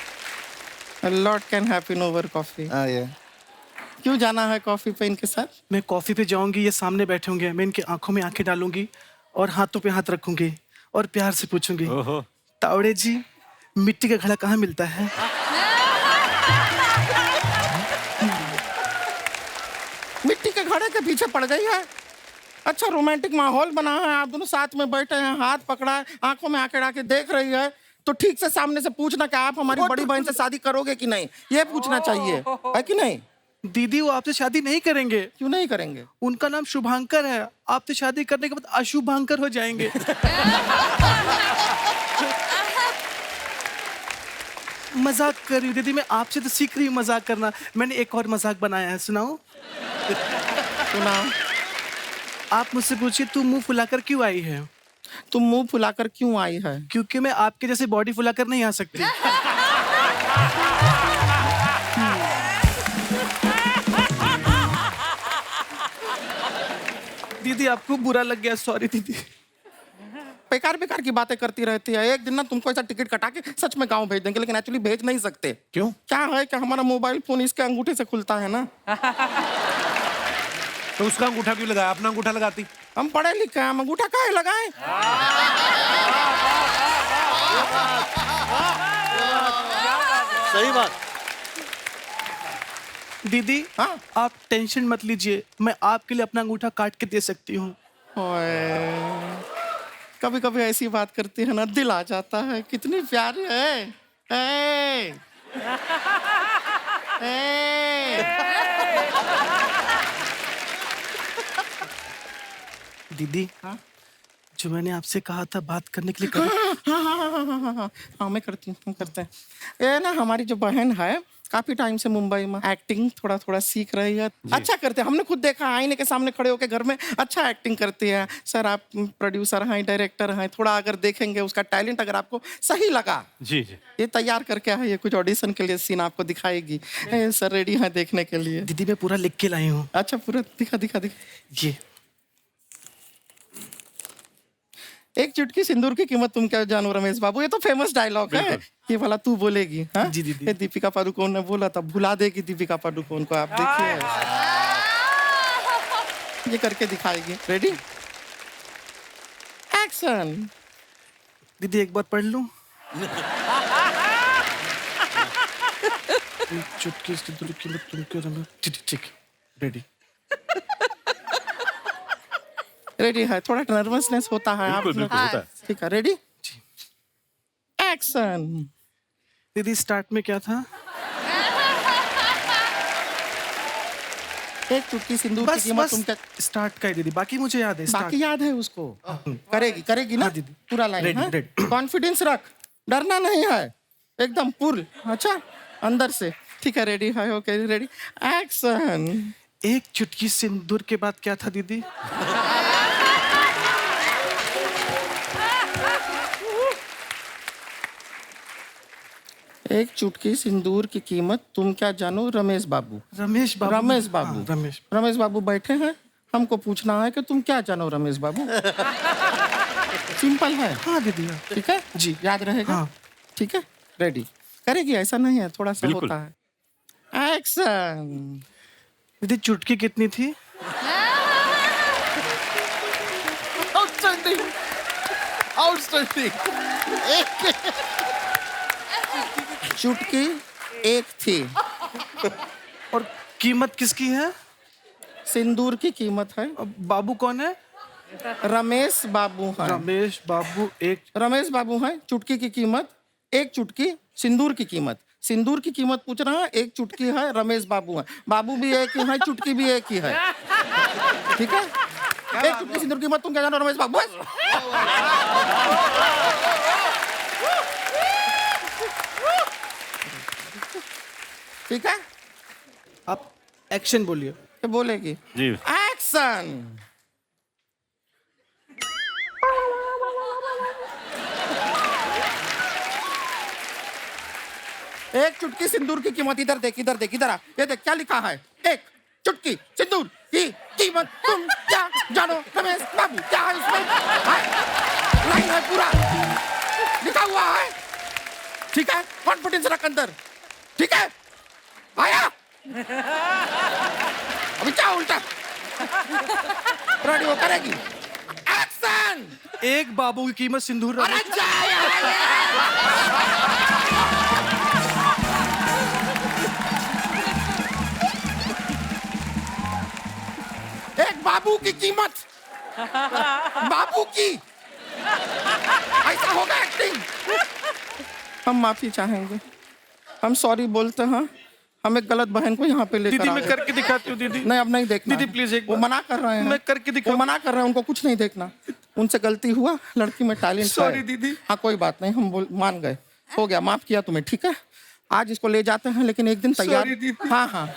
J: A lot can happen over coffee. क्यों जाना है कॉफी पे इनके साथ?
K: मैं कॉफी पे जाऊंगी, ये सामने बैठे होंगे, मैं इनकी आंखों में आंखें डालूंगी और हाथों पे हाथ रखूंगी और प्यार से पूछूंगी, तावड़े जी, मिट्टी का घड़ा कहाँ मिलता है?
J: मिट्टी के घड़े के पीछे पड़ गई है। अच्छा रोमांटिक माहौल बना है, आप दोनों साथ में बैठे हैं, हाथ पकड़ा है, आंखों में आंखें डाल के देख रही है, तो ठीक से सामने से पूछना कि आप हमारी बड़ी बहन से शादी करोगे कि नहीं, ये पूछना चाहिए, है कि नहीं?
K: दीदी, वो आपसे शादी नहीं करेंगे।
J: क्यों नहीं करेंगे?
K: उनका नाम शुभांकर है, आपसे शादी करने के बाद अशुभांकर हो जाएंगे। मजाक कर रही हूँ दीदी, मैं आपसे तो सीख रही हूँ मजाक करना। मैंने एक और मजाक बनाया है, सुनाऊं?
J: सुनाओ।
K: आप मुझसे पूछिए, तू मुंह फुलाकर क्यों आई है?
J: तुम मुंह फुलाकर क्यों आई है?
K: क्योंकि मैं आपके जैसे बॉडी फुलाकर नहीं आ सकती। दीदी, आपको बुरा लग गया, सॉरी दीदी।
J: बेकार बेकार की बातें करती रहती है। एक दिन ना तुमको ऐसा टिकट कटा के सच में गांव भेज देंगे, लेकिन एक्चुअली भेज नहीं सकते।
A: क्यों?
J: क्या है कि हमारा मोबाइल फोन इसके अंगूठे से खुलता है ना।
A: तो उसका अंगूठा क्यों लगाया? अपना अंगूठा लगाती।
J: हम पढ़े लिखे हैं, हम अंगूठा काहे लगाएं?
I: सही बात।
K: दीदी
J: हाँ?
K: आप टेंशन मत लीजिए, मैं आपके लिए अपना अंगूठा काट के दे सकती हूँ।
J: कभी कभी ऐसी बात करती है ना, दिल आ जाता है। कितनी प्यारी है। ए! ए!
K: दीदी
J: हाँ?
K: जो मैंने आपसे कहा था बात करने के लिए कर...
J: हाँ, मैं करती हूँ, हम करते हैं। ये ना हमारी जो बहन है, काफी टाइम से मुंबई में एक्टिंग थोड़ा थोड़ा सीख रही है। अच्छा करते हैं, हमने खुद देखा, आईने के सामने खड़े होकर घर में अच्छा एक्टिंग करती है। सर आप प्रोड्यूसर हैं, डायरेक्टर हैं, थोड़ा अगर देखेंगे उसका टैलेंट अगर आपको सही लगा।
B: जी जी।
J: ये तैयार करके है, ये कुछ ऑडिशन के लिए सीन आपको दिखाएगी। सर रेडी है देखने के लिए।
K: दीदी मैं पूरा लिख के लाई हूँ।
J: अच्छा पूरा दिखा दिखा दिखा।
K: ये
J: एक चुटकी सिंदूर की कीमत तुम क्या जानो रमेश बाबू, ये तो फेमस डायलॉग है। ये वाला तू बोलेगी। हाँ?
K: जी दीदी।
J: ये दीपिका पादुकोण ने बोला था, भुला देगी दीपिका पादुकोण को। आप देखिए, ये करके दिखाएगी। Ready action.
K: दीदी एक बार पढ़ लूं? चुटकी सिंदूर की कीमत तुम क्यों रमे? ठीक रेडी।
J: रेडी है, थोड़ा नर्वसनेस होता है।
B: बिल्कुल बिल्कुल होता है।
J: ठीक है, रेडी एक्शन।
K: दीदी स्टार्ट में क्या था?
J: एक चुटकी सिंदूर की
K: बस
J: कीमत
K: बस
J: तुम क्या।
K: स्टार्ट का है दीदी, बाकी मुझे याद है।
J: बाकी याद है उसको। करेगी करेगी ना
K: हाँ दीदी।
J: पूरा लाइन।
K: रेडी,
J: हाँ?
K: रेडी।
J: कॉन्फिडेंस रख, डरना नहीं है, एकदम फुल। अच्छा अंदर से। ठीक है, रेडी है, ओके रेडी एक्शन।
K: एक चुटकी सिंदूर के बाद क्या था दीदी?
J: एक चुटकी सिंदूर की कीमत तुम क्या जानो रमेश बाबू।
K: रमेश बाबू।
J: रमेश बाबू।
K: हाँ, रमेश।
J: रमेश बाबू बैठे हैं, हमको पूछना है कि तुम क्या जानो रमेश बाबू। सिंपल है।
K: हाँ दीदी हाँ।
J: ठीक है
K: जी।
J: याद रहेगा।
K: हाँ।
J: ठीक है, रेडी करेगी, ऐसा नहीं है, थोड़ा सा
B: बिल्कुल।
J: होता है। एक्शन।
K: दीदी चुटकी कितनी थी?
J: Outstanding outstanding. चुटकी एक थी।
K: और कीमत किसकी है?
J: सिंदूर की कीमत है।
K: अब बाबू कौन है?
J: रमेश बाबू है।
K: रमेश बाबू। एक
J: रमेश बाबू है। चुटकी की कीमत एक चुटकी, सिंदूर की कीमत। सिंदूर की कीमत पूछ रहा है, एक चुटकी है, रमेश बाबू है। बाबू भी एक ही है, चुटकी भी एक ही है। ठीक है, एक चुटकी सिंदूर की कीमत तुम क्या जानो रमेश बाबू। ठीक है,
K: आप एक्शन बोलिए।
J: ये बोलेगी।
B: जी।
J: एक्शन। एक चुटकी सिंदूर की कीमत, इधर देख इधर देख इधर आ, ये देख क्या लिखा है। एक चुटकी सिंदूर की कीमत तुम क्या जानो रमेश बाबू। क्या है इसमें? लाइन है पूरा लिखा हुआ है। ठीक है, कॉन्फिडेंस रख अंदर। ठीक है, आया अभी क्या उल्टा। रेडी हो करेगी एक्शन।
K: एक बाबू की कीमत सिंदूर।
J: अरे जा एक बाबू की कीमत, बाबू की। ऐसा होगा एक्टिंग। हम माफी चाहेंगे, हम सॉरी बोलते हैं। हम एक गलत बहन को यहाँ पे लेकर
K: दीदी
J: आ
K: मैं
J: गए।
K: करके दिखाती हूँ दीदी।
J: नहीं अब नहीं देखना
K: दीदी
J: है।
K: प्लीज एक
J: वो
K: बार।
J: मना कर रहे हैं।
K: मैं करके
J: वो
K: दिखाऊं।
J: मना कर रहे हैं, उनको कुछ नहीं देखना। उनसे गलती हुआ, लड़की में टैलेंट है।
K: Sorry, दीदी।
J: हाँ कोई बात नहीं, हम मान गए, हो गया, माफ किया तुम्हें। ठीक है, आज इसको ले जाते हैं, लेकिन एक दिन तैयार।
K: Sorry, दीदी।
J: हाँ हाँ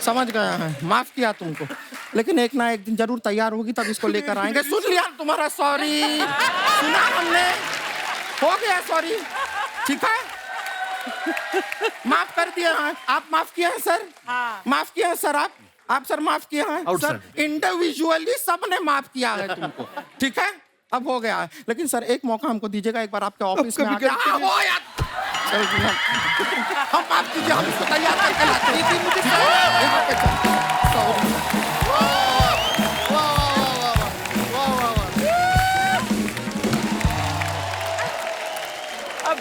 J: समझ गया है, माफ किया तुमको, लेकिन एक ना एक दिन जरूर तैयार होगी, तब इसको लेकर आएंगे। सुन लिया तुम्हारा सॉरी, सुना हमने, हो गया सॉरी। ठीक है, माफ कर दिया है। आप माफ किया है सर। हाँ। माफ किया है सर। आप सर माफ किया है सर। इंडिविजुअली सबने माफ किया है तुमको। ठीक है, अब हो गया है, लेकिन सर एक मौका हमको दीजिएगा, एक बार आपके ऑफिस में आके। हाँ, वो यार चल जी, हम माफ कीजिए, हम इसको तैयार करके लाते हैं। मुझे यहाँ पे चल।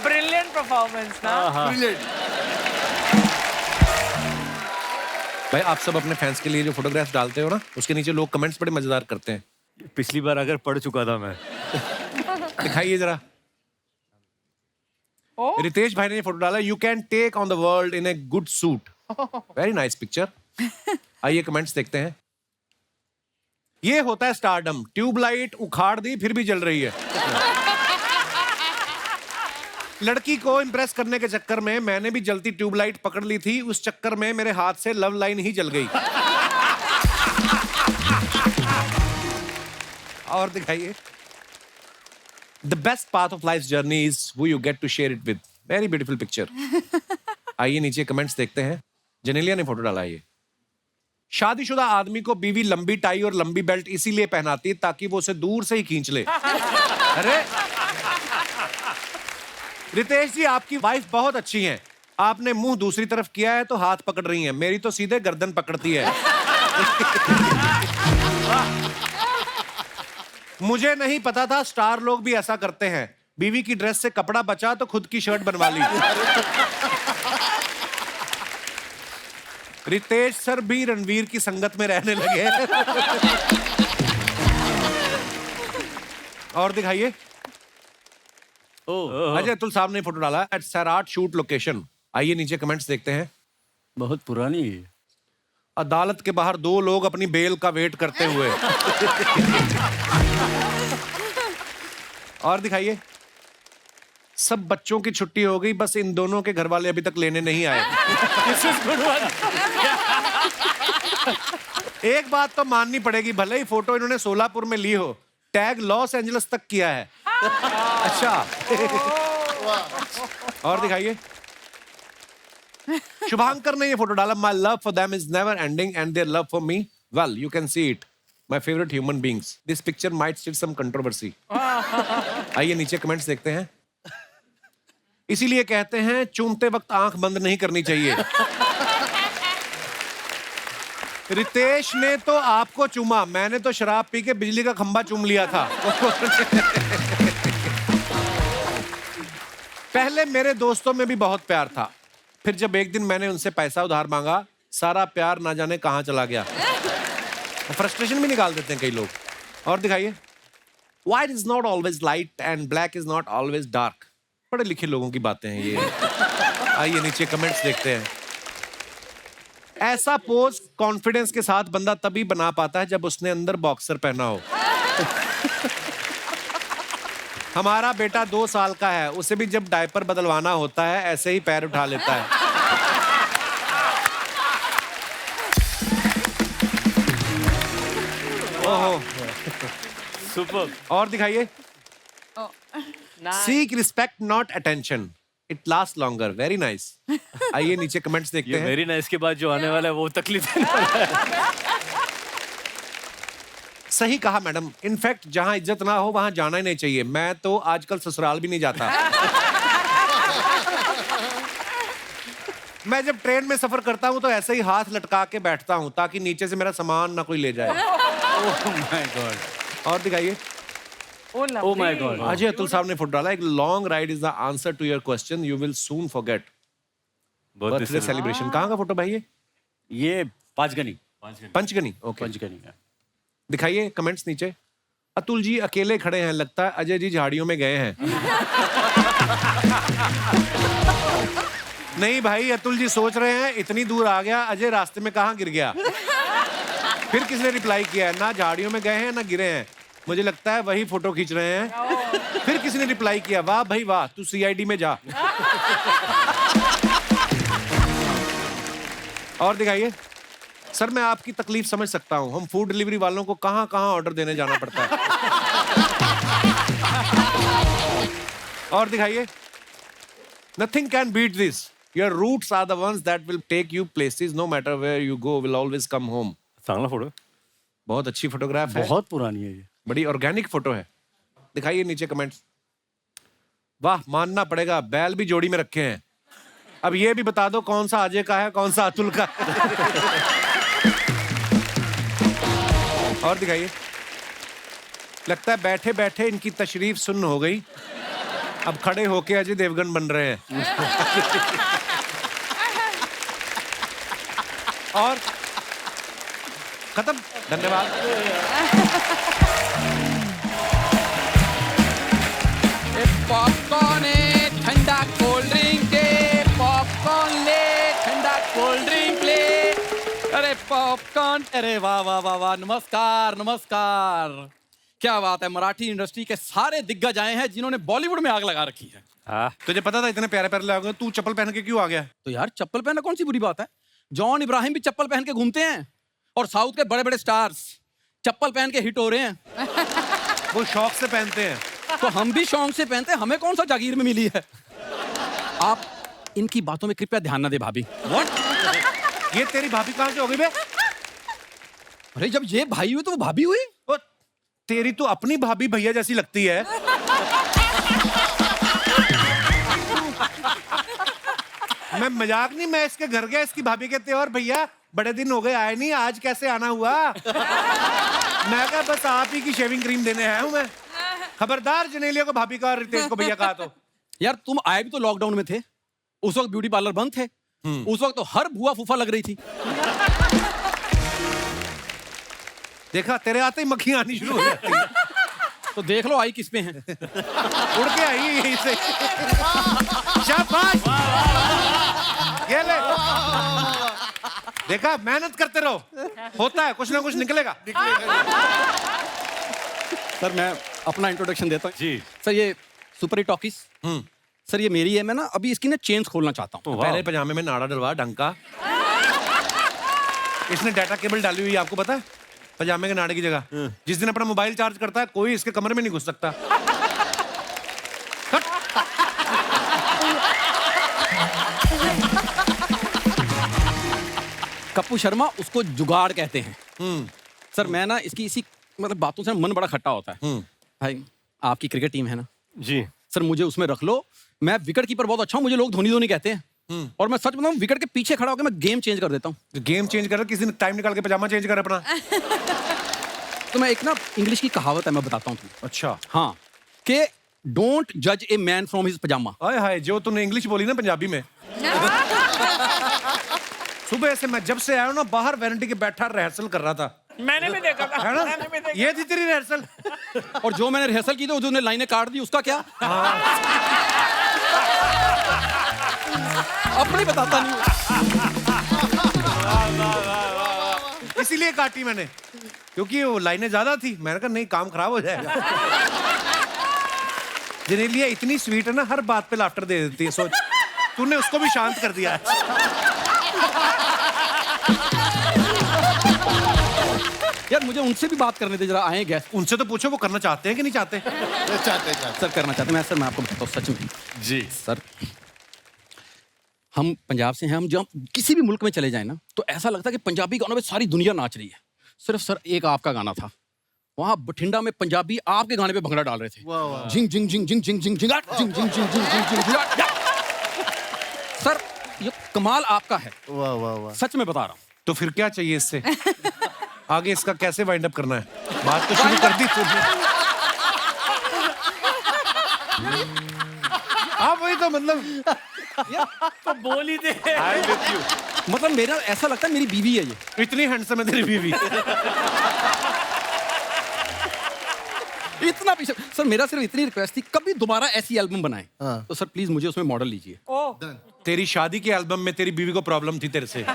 D: ब्रिलियंट परफॉर्मेंस ना।
I: ब्रिलियंट।
A: भाई आप सब अपने फैंस के लिए जो फोटोग्राफ्स डालते हो ना, उसके नीचे लोग कमेंट्स बड़े मजेदार करते हैं।
B: पिछली बार अगर पढ़ चुका था मैं।
A: दिखाइए जरा। रितेश भाई ने ये फोटो डाला, you can take on the world in a good suit. Very nice picture. आइए कमेंट्स देखते हैं। ये होता है स्टारडम। ट्यूबलाइट उखाड़ दी फिर भी जल रही है। लड़की को इंप्रेस करने के चक्कर में मैंने भी जलती ट्यूबलाइट पकड़ ली थी। उस चक्कर में मेरे हाथ से लव लाइन ही जल गई। और दिखाइए। The best path of life's journey is who you get to share it with. Very beautiful picture. आइए नीचे कमेंट्स देखते हैं। जेनेलिया ने फोटो डाला ये। शादीशुदा आदमी को बीवी लंबी टाई और लंबी बेल्ट इसीलिए पहनाती है ताकि वो उसे दूर से ही खींच ले। अरे रितेश जी, आपकी वाइफ बहुत अच्छी हैं। आपने मुंह दूसरी तरफ किया है तो हाथ पकड़ रही हैं। मेरी तो सीधे गर्दन पकड़ती है। मुझे नहीं पता था स्टार लोग भी ऐसा करते हैं। बीवी की ड्रेस से कपड़ा बचा तो खुद की शर्ट बनवा ली। रितेश सर भी रणवीर की संगत में रहने लगे। और दिखाइए। अजय तुल साहब ने फोटो डाला एट सैराट शूट लोकेशन। आइए नीचे कमेंट्स देखते हैं।
H: बहुत पुरानी है।
A: अदालत के बाहर दो लोग अपनी बेल का वेट करते हुए। और दिखाइए। सब बच्चों की छुट्टी हो गई, बस इन दोनों के घर वाले अभी तक लेने नहीं आए। एक बात तो माननी पड़ेगी, भले ही फोटो इन्होंने सोलापुर में ली हो, टैग लॉस एंजल्स तक किया है। अच्छा। और दिखाइए। शुभांकर ने ये फोटो डाला। My love for them is never ending and their love for me, well you can see it, my favourite human beings. This picture might still some controversy. आइए नीचे कमेंट्स देखते हैं। इसीलिए कहते हैं चूमते वक्त आंख बंद नहीं करनी चाहिए। रितेश ने तो आपको चूमा, मैंने तो शराब पी के बिजली का खंभा चूम लिया था। पहले मेरे दोस्तों में भी बहुत प्यार था, फिर जब एक दिन मैंने उनसे पैसा उधार मांगा, सारा प्यार ना जाने कहां चला गया। फ्रस्ट्रेशन भी निकाल देते हैं कई लोग। और दिखाइए। White is not always light and black is not always dark. पढ़े लिखे लोगों की बातें हैं ये। आइए नीचे कमेंट्स देखते हैं। ऐसा पोज कॉन्फिडेंस के साथ बंदा तभी बना पाता है जब उसने अंदर बॉक्सर पहना हो। हमारा बेटा 2 साल का है, उसे भी जब डायपर बदलवाना होता है ऐसे ही पैर उठा लेता है। ओहो
B: सुपर।
A: और दिखाइए। Seek respect not attention, it last longer. Very nice. आइए नीचे कमेंट्स देखते हैं।
B: वेरी नाइस के बाद जो आने वाला है वो तकलीफ देने वाला है।
A: सही कहा मैडम। इनफैक्ट जहां इज्जत ना हो वहां जाना ही नहीं चाहिए। मैं तो आजकल ससुराल भी नहीं जाता। मैं जब ट्रेन में सफर करता हूं तो ऐसे ही हाथ लटका के बैठता हूं ताकि नीचे से मेरा सामान ना कोई ले जाए।
H: Oh my God.
A: और दिखाइए।
H: Oh my God.
A: Ajay Atul साहब ने फोटो डाला। एक long ride is the answer to your question, you will soon forget. Birthday celebration. कहाँ का फोटो भाई
H: ये पांचगनी।
A: पंचगनी। ओके
H: पंचगनी।
A: दिखाइए कमेंट्स नीचे। अतुल जी अकेले खड़े हैं, लगता है अजय जी झाड़ियों में गए हैं। नहीं भाई, अतुल जी सोच रहे हैं इतनी दूर आ गया, अजय रास्ते में कहाँ गिर गया। फिर किसने रिप्लाई किया है, ना झाड़ियों में गए हैं ना गिरे हैं, मुझे लगता है वही फोटो खींच रहे हैं। फिर किसी ने रिप्लाई किया, वाह भाई वाह, तू सीआईडी में जा। और दिखाइए। सर मैं आपकी तकलीफ समझ सकता हूं, हम फूड डिलीवरी वालों को कहां कहां ऑर्डर देने जाना पड़ता है। और दिखाइए। Nothing can beat this, your roots are the ones that will take you places, no matter where you go will always come home.
B: चांगला फोटो।
A: बहुत अच्छी फोटोग्राफ है।
H: बहुत पुरानी है ये।
A: बड़ी ऑर्गेनिक फोटो है। दिखाइए नीचे कमेंट्स। वाह, मानना पड़ेगा बैल भी जोड़ी में रखे हैं। अब ये भी बता दो कौन सा अजय का है कौन सा अतुल का। और दिखाइए। लगता है बैठे बैठे इनकी तशरीफ सुन्न हो गई, अब खड़े होके अजय देवगन बन रहे हैं। और खत्म, धन्यवाद।
L: पॉपकॉर्न है, ठंडा कोल्ड ड्रिंक है, पॉपकॉर्न ले, ठंडा कोल्ड ड्रिंक ले। अरे पॉपकॉर्न, अरे वाह वाह वाह वाह, नमस्कार नमस्कार। क्या बात है, मराठी इंडस्ट्री के सारे दिग्गज आए हैं जिन्होंने बॉलीवुड में आग लगा रखी है।
A: तुझे पता था इतने प्यारे प्यारे लोग हैं, तू चप्पल पहन के क्यों आ गया?
L: तो यार चप्पल पहनना कौन सी बुरी बात है? जॉन इब्राहिम भी चप्पल पहन के घूमते हैं और साउथ के बड़े बड़े स्टार्स चप्पल पहन के हिट हो रहे हैं।
A: वो शौक से पहनते हैं,
L: तो हम भी शौक से पहनते हैं, हमें कौन सा जागीर में मिली है? आप इनकी बातों में कृपया ध्यान न दे भाभी।
A: व्हाट? ये तेरी भाभी कहाँ से हो गई बे?
L: अरे जब ये भाई हुई तो वो भाभी हुई।
A: ओ, तेरी तो अपनी भाभी भैया जैसी लगती है। मैं मजाक नहीं, मैं इसके घर गया, इसकी भाभी कहते और भैया बड़े दिन हो गए आए नहीं, आज कैसे आना हुआ? मैं कहा बस आप ही की शेविंग क्रीम देने आया हूं मैं। खबरदार जनेलिया को भाभी का और रितेश को भैया कहा तो।
L: यार तुम आए भी तो लॉकडाउन में थे, उस वक्त ब्यूटी पार्लर बंद थे, उस वक्त तो हर बुआ फूफा लग रही थी।
A: देखा, तेरे आते ही मक्खियां आनी शुरू हो जाती हैं।
L: तो देख लो आई किस पे है।
A: उड़ के आई है यहीं से। शाबाश, ये ले। देखा, मेहनत करते रहो, होता है कुछ ना कुछ निकलेगा।
L: सर मैं अपना इंट्रोडक्शन देता हूँ।
B: जी
L: सर ये सुपर हिट टॉकीज, सर ये मेरी है। मैं ना अभी इसकी ना चेंज खोलना चाहता हूँ।
A: पहले पजामे में नाड़ा डलवा ढंग का। इसने डाटा केबल डाली हुई है, आपको पता है? पजामे के नाड़े की जगह। जिस दिन अपना मोबाइल चार्ज करता है कोई इसके कमरे में नहीं घुस सकता।
L: कप्पू शर्मा, उसको जुगाड़ कहते हैं। सर मैं ना इसकी इसी मतलब बातों से मन बड़ा खट्टा होता है। भाई आपकी क्रिकेट टीम है ना
B: जी
L: सर, मुझे उसमें रख लो। मैं विकेट कीपर बहुत अच्छा हूँ, मुझे लोग धोनी धोनी कहते हैं। और मैं सच बताऊं, विकेट के पीछे खड़ा होकर मैं गेम चेंज कर देता हूँ।
A: गेम चेंज कर, किसी दिन टाइम निकाल के पजामा चेंज कर अपना।
L: तो मैं एक ना इंग्लिश की कहावत है, मैं बताता हूँ तुम्हें।
A: अच्छा।
L: हाँ, कि डोंट जज ए मैन फ्रॉम हिज पजामा।
A: हाय हाय, जो तूने इंग्लिश बोली ना पंजाबी में। सुबह से मैं जब से आया हूं ना, बाहर वैनिटी के बैठा रिहर्सल कर रहा था।
D: मैंने भी देखा था,
A: है ना?
D: मैंने भी देखा।
A: ये थी तेरी रिहर्सल।
L: और जो मैंने रिहर्सल की थी उन्होंने लाइनें काट दी, उसका क्या? अपने बताता नहीं।
A: इसीलिए काटी मैंने, क्योंकि वो लाइनें ज्यादा थी। मैंने कहा नहीं, काम खराब हो जाएगा। जनेलिया इतनी स्वीट है ना, हर बात पे लाफ्टर दे देती है। सोच, तूने उसको भी शांत कर दिया।
L: यार मुझे उनसे भी बात करने दे जरा, आए गेस्ट।
A: उनसे तो पूछो वो करना चाहते हैं कि नहीं चाहते?
I: चाहते
L: सर करना चाहते हैं। मैं आपको बताता हूँ सच में
B: जी
L: सर, हम पंजाब से हैं। हम जब किसी भी मुल्क में चले जाएं ना, तो ऐसा लगता है कि पंजाबी गानों में सारी दुनिया नाच रही है। सिर्फ सर एक आपका गाना था, वहां बठिंडा में पंजाबी आपके गाने पे भंगड़ा डाल रहे थे। जिंग जिंग जिंग जिंग जिंग जिंग जिंग जिंग जिंग जिंग जिंग जिंग जिंग। सर ये कमाल आपका है।
I: वाह वाह वाह,
L: सच में बता रहा हूँ।
A: तो फिर क्या चाहिए इससे? आगे इसका कैसे वाइंड अप करना है? बात तो शुरू कर दी तुमने। हाँ वही तो मतलब,
B: तो बोल ही दे। आई विद यू।
L: मतलब मेरा ऐसा लगता है मेरी बीवी है ये।
A: इतनी हैंडसम है तेरी बीवी।
L: इतना पीछे। सर मेरा सिर्फ इतनी रिक्वेस्ट थी, कभी दोबारा ऐसी एल्बम बनाएं।
I: हाँ।
L: तो सर प्लीज मुझे उसमें मॉडल लीजिए।
A: तेरी शादी के एल्बम में तेरी बीवी को प्रॉब्लम थी तेरे से।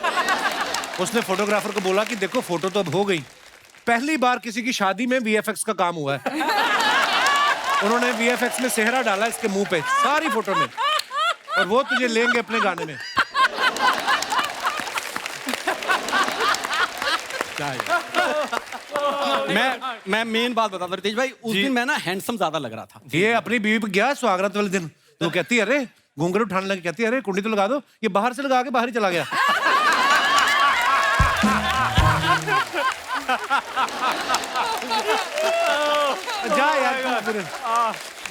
A: उसने फोटोग्राफर को बोला कि देखो फोटो तो अब हो गई, पहली बार किसी की शादी में वीएफएक्स का काम हुआ है। उन्होंने वीएफएक्स में सेहरा डाला इसके मुंह पे सारी फोटो में, और वो तुझे लेंगे अपने गाने में।
L: मैं मेन बात बताता हूँ रितेश भाई, उस दिन मैं ना हैंडसम ज्यादा लग रहा था।
A: ये अपनी बीवी पे गया सुहागरात वाले दिन, तो कहती है अरे घूंघट उठाने लगी, कहती है अरे कुंडी तो लगा दो, ये बाहर से लगा के बाहर ही चला गया। जा यार फिर।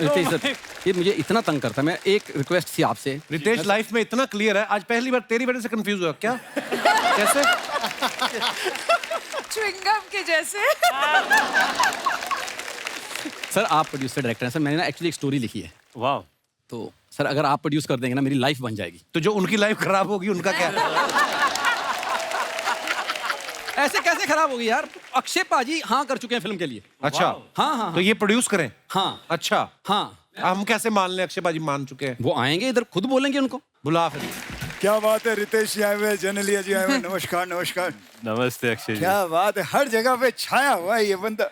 L: रितेश सर ये मुझे इतना तंग करता है। मैं एक रिक्वेस्ट थी आपसे।
A: रितेश लाइफ में इतना क्लियर है, आज पहली बार तेरी वजह से कंफ्यूज हुआ क्या? कैसे?
C: च्युइंगम के जैसे।
L: सर आप प्रोड्यूसर डायरेक्टर हैं सर, मैंने ना एक्चुअली एक स्टोरी लिखी है।
B: वाह।
L: तो सर अगर आप प्रोड्यूस कर देंगे ना, मेरी लाइफ बन जाएगी।
A: तो जो उनकी लाइफ खराब होगी उनका क्या?
L: ऐसे कैसे खराब होगी यार? अक्षय पाजी हाँ कर चुके हैं फिल्म के लिए।
A: अच्छा
L: हाँ हाँ
A: तो ये प्रोड्यूस करें?
L: हाँ
A: अच्छा
L: हाँ।
A: हम कैसे मान लें अक्षय बाजी मान चुके हैं?
L: वो आएंगे इधर, खुद बोलेंगे उनको।
A: बुला फिर।
M: क्या बात है, रितेश जी आए हुए, जनलिया जी आए हुए, नमस्कार नमस्कार।
B: नमस्ते अक्षय जी।
M: क्या बात है, हर जगह पे छाया हुआ है ये बंदा।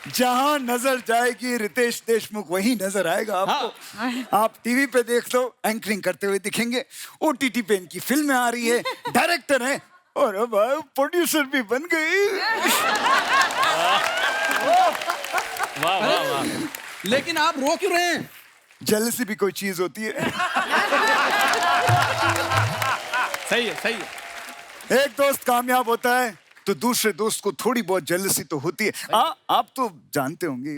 M: जहां नजर जाएगी रितेश देशमुख वहीं नजर आएगा आपको। आप टीवी पे देख लो एंकरिंग करते हुए दिखेंगे, ओटीटी पे इनकी फिल्में आ रही है, डायरेक्टर हैं और अब प्रोड्यूसर भी बन गए।
B: वाह वाह वाह।
L: लेकिन आप रो क्यों रहे हैं?
M: जेलसी भी कोई चीज होती है।
L: सही है सही है।
M: एक दोस्त कामयाब होता है तो दूसरे दोस्त को थोड़ी बहुत जेलसी तो होती है। आप तो जानते होंगे।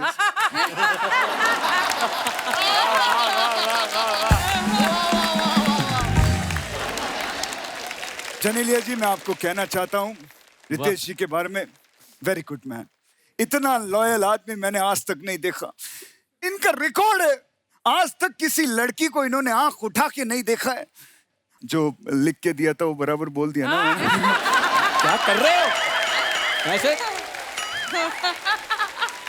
M: जनेलिया जी, मैं आपको कहना चाहता हूँ रितेश जी के बारे में, वेरी गुड मैन। इतना लॉयल आदमी मैंने आज तक नहीं देखा। इनका रिकॉर्ड है, आज तक किसी लड़की को इन्होंने आंख उठा के नहीं देखा है। जो लिख के दिया था वो बराबर बोल दिया ना।
L: क्या कर रहे हो ऐसे?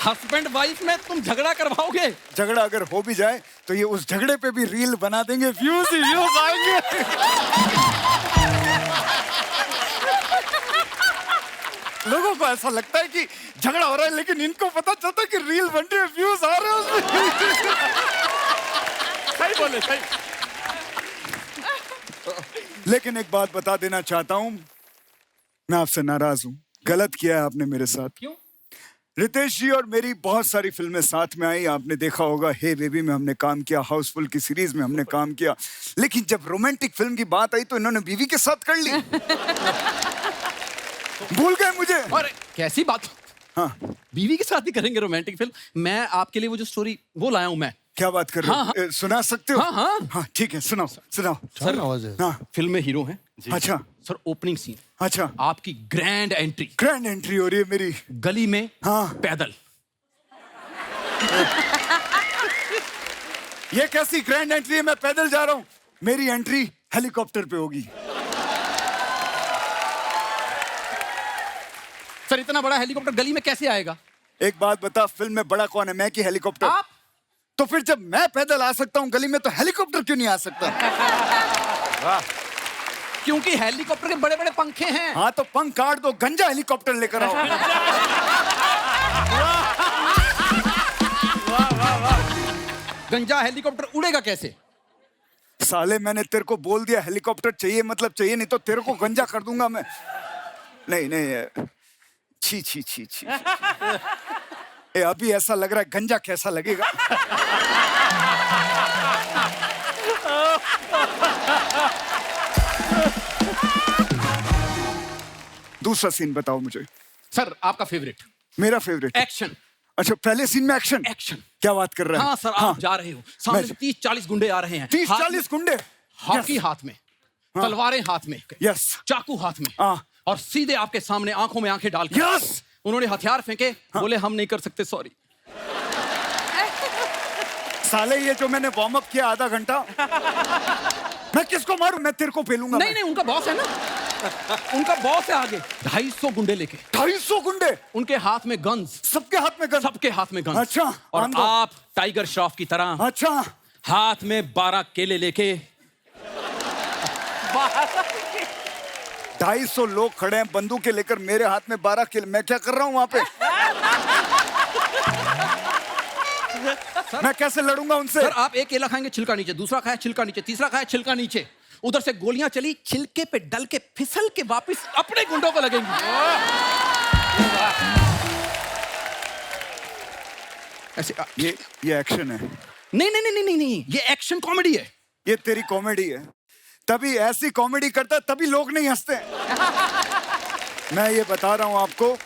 L: हस्बैंड वाइफ में तुम झगड़ा करवाओगे?
M: झगड़ा अगर हो भी जाए तो ये उस झगड़े पे भी रील बना देंगे, व्यूज ही व्यूज आएंगे। लोगों को ऐसा लगता है कि झगड़ा हो रहा है, लेकिन इनको पता चलता है कि रील बन रही है, व्यूज आ रहे हैं उसमें।
L: सही बोले सही।
M: लेकिन एक बात बता देना चाहता हूं, मैं आपसे नाराज हूं। गलत किया है आपने मेरे साथ।
L: क्यों?
M: रितेश जी और मेरी बहुत सारी फिल्में साथ में आई, आपने देखा होगा। हे बेबी में हमने काम किया, हाउसफुल की सीरीज में हमने काम किया, लेकिन जब रोमांटिक फिल्म की बात आई तो इन्होंने बीवी के साथ कर ली। भूल गए मुझे।
L: और कैसी बात?
M: हाँ,
L: बीवी के साथ ही करेंगे रोमांटिक फिल्म? मैं आपके लिए वो जो स्टोरी वो लाया हूं मैं।
M: क्या बात कर रहे हो?
L: हाँ,
M: सुना सकते हो?
L: हाँ हाँ
M: हाँ ठीक है, सुनाओ सुनाओ।
L: सर
M: हाँ
L: फिल्म में हीरो हैं।
M: अच्छा
L: सर ओपनिंग सीन,
M: अच्छा,
L: आपकी ग्रैंड एंट्री।
M: ग्रैंड एंट्री हो रही है मेरी
L: गली में।
M: हाँ
L: पैदल।
M: ये कैसी ग्रैंड एंट्री है? मैं पैदल जा रहा हूँ, मेरी एंट्री हेलीकॉप्टर पे होगी।
L: सर इतना बड़ा हेलीकॉप्टर गली में कैसे आएगा?
M: एक बात बता, फिल्म में बड़ा कौन है, मैं कि हेलीकॉप्टर?
L: आप।
M: तो फिर जब मैं पैदल आ सकता हूँ गली में तो हेलीकॉप्टर क्यों नहीं आ सकता?
L: क्योंकि हेलीकॉप्टर के बड़े बड़े पंखे हैं।
M: हाँ तो पंख काट दो, गंजा हेलीकॉप्टर लेकर आओ।
L: गंजा हेलीकॉप्टर उड़ेगा कैसे?
M: साले मैंने तेरे को बोल दिया हेलीकॉप्टर चाहिए मतलब चाहिए, नहीं तो तेरे को गंजा कर दूंगा मैं। नहीं नहीं, छी छी छी छी। ए, अभी ऐसा लग रहा है, गंजा कैसा लगेगा? दूसरा सीन बताओ मुझे।
L: सर आपका फेवरेट।
M: मेरा फेवरेट
L: एक्शन।
M: अच्छा, पहले सीन में एक्शन।
L: एक्शन।
M: क्या बात कर रहे हैं?
L: हाँ सर, आप जा रहे हो, सामने से 30-40 गुंडे आ रहे हैं।
M: 30-40 गुंडे?
L: हॉकी हाथ में, तलवारें हाथ में,
M: यस,
L: चाकू हाथ में, और सीधे आपके सामने आंखों में आंखें डाल के
M: यस,
L: उन्होंने हथियार फेंके। बोले हम नहीं कर सकते, सॉरी।
M: साले ये जो मैंने वार्म अप किया आधा घंटा, मैं किसको मारूं? मैं तेरे को पेलूंगा।
L: नहीं नहीं, उनका बॉस है ना, उनका बॉस है आगे। 250 गुंडे लेके।
M: 250 गुंडे?
L: उनके हाथ में गन्स।
M: सबके हाथ में गन्स?
L: सबके हाथ में गन्स।
M: अच्छा।
L: और आप टाइगर श्रॉफ की तरह,
M: अच्छा,
L: हाथ में 12 केले लेके।
M: 250 लोग खड़े हैं बंदूकें लेकर, मेरे हाथ में 12 केले। मैं क्या कर रहा हूं वहां पे? मैं कैसे लड़ूंगा उनसे?
L: सर आप एक केला खाएंगे, छिलका नीचे, दूसरा खाया छिलका नीचे, तीसरा खाया छिलका नीचे, उधर से गोलियां चली, छिलके पे डल के फिसल के वापस अपने गुंडों को लगेंगी। ऐसे
M: ये एक्शन है?
L: नहीं नहीं नहीं नहीं नहीं, ये एक्शन कॉमेडी है।
M: ये तेरी कॉमेडी है। तभी ऐसी कॉमेडी करता तभी लोग नहीं हंसते। मैं ये बता रहा हूं आपको,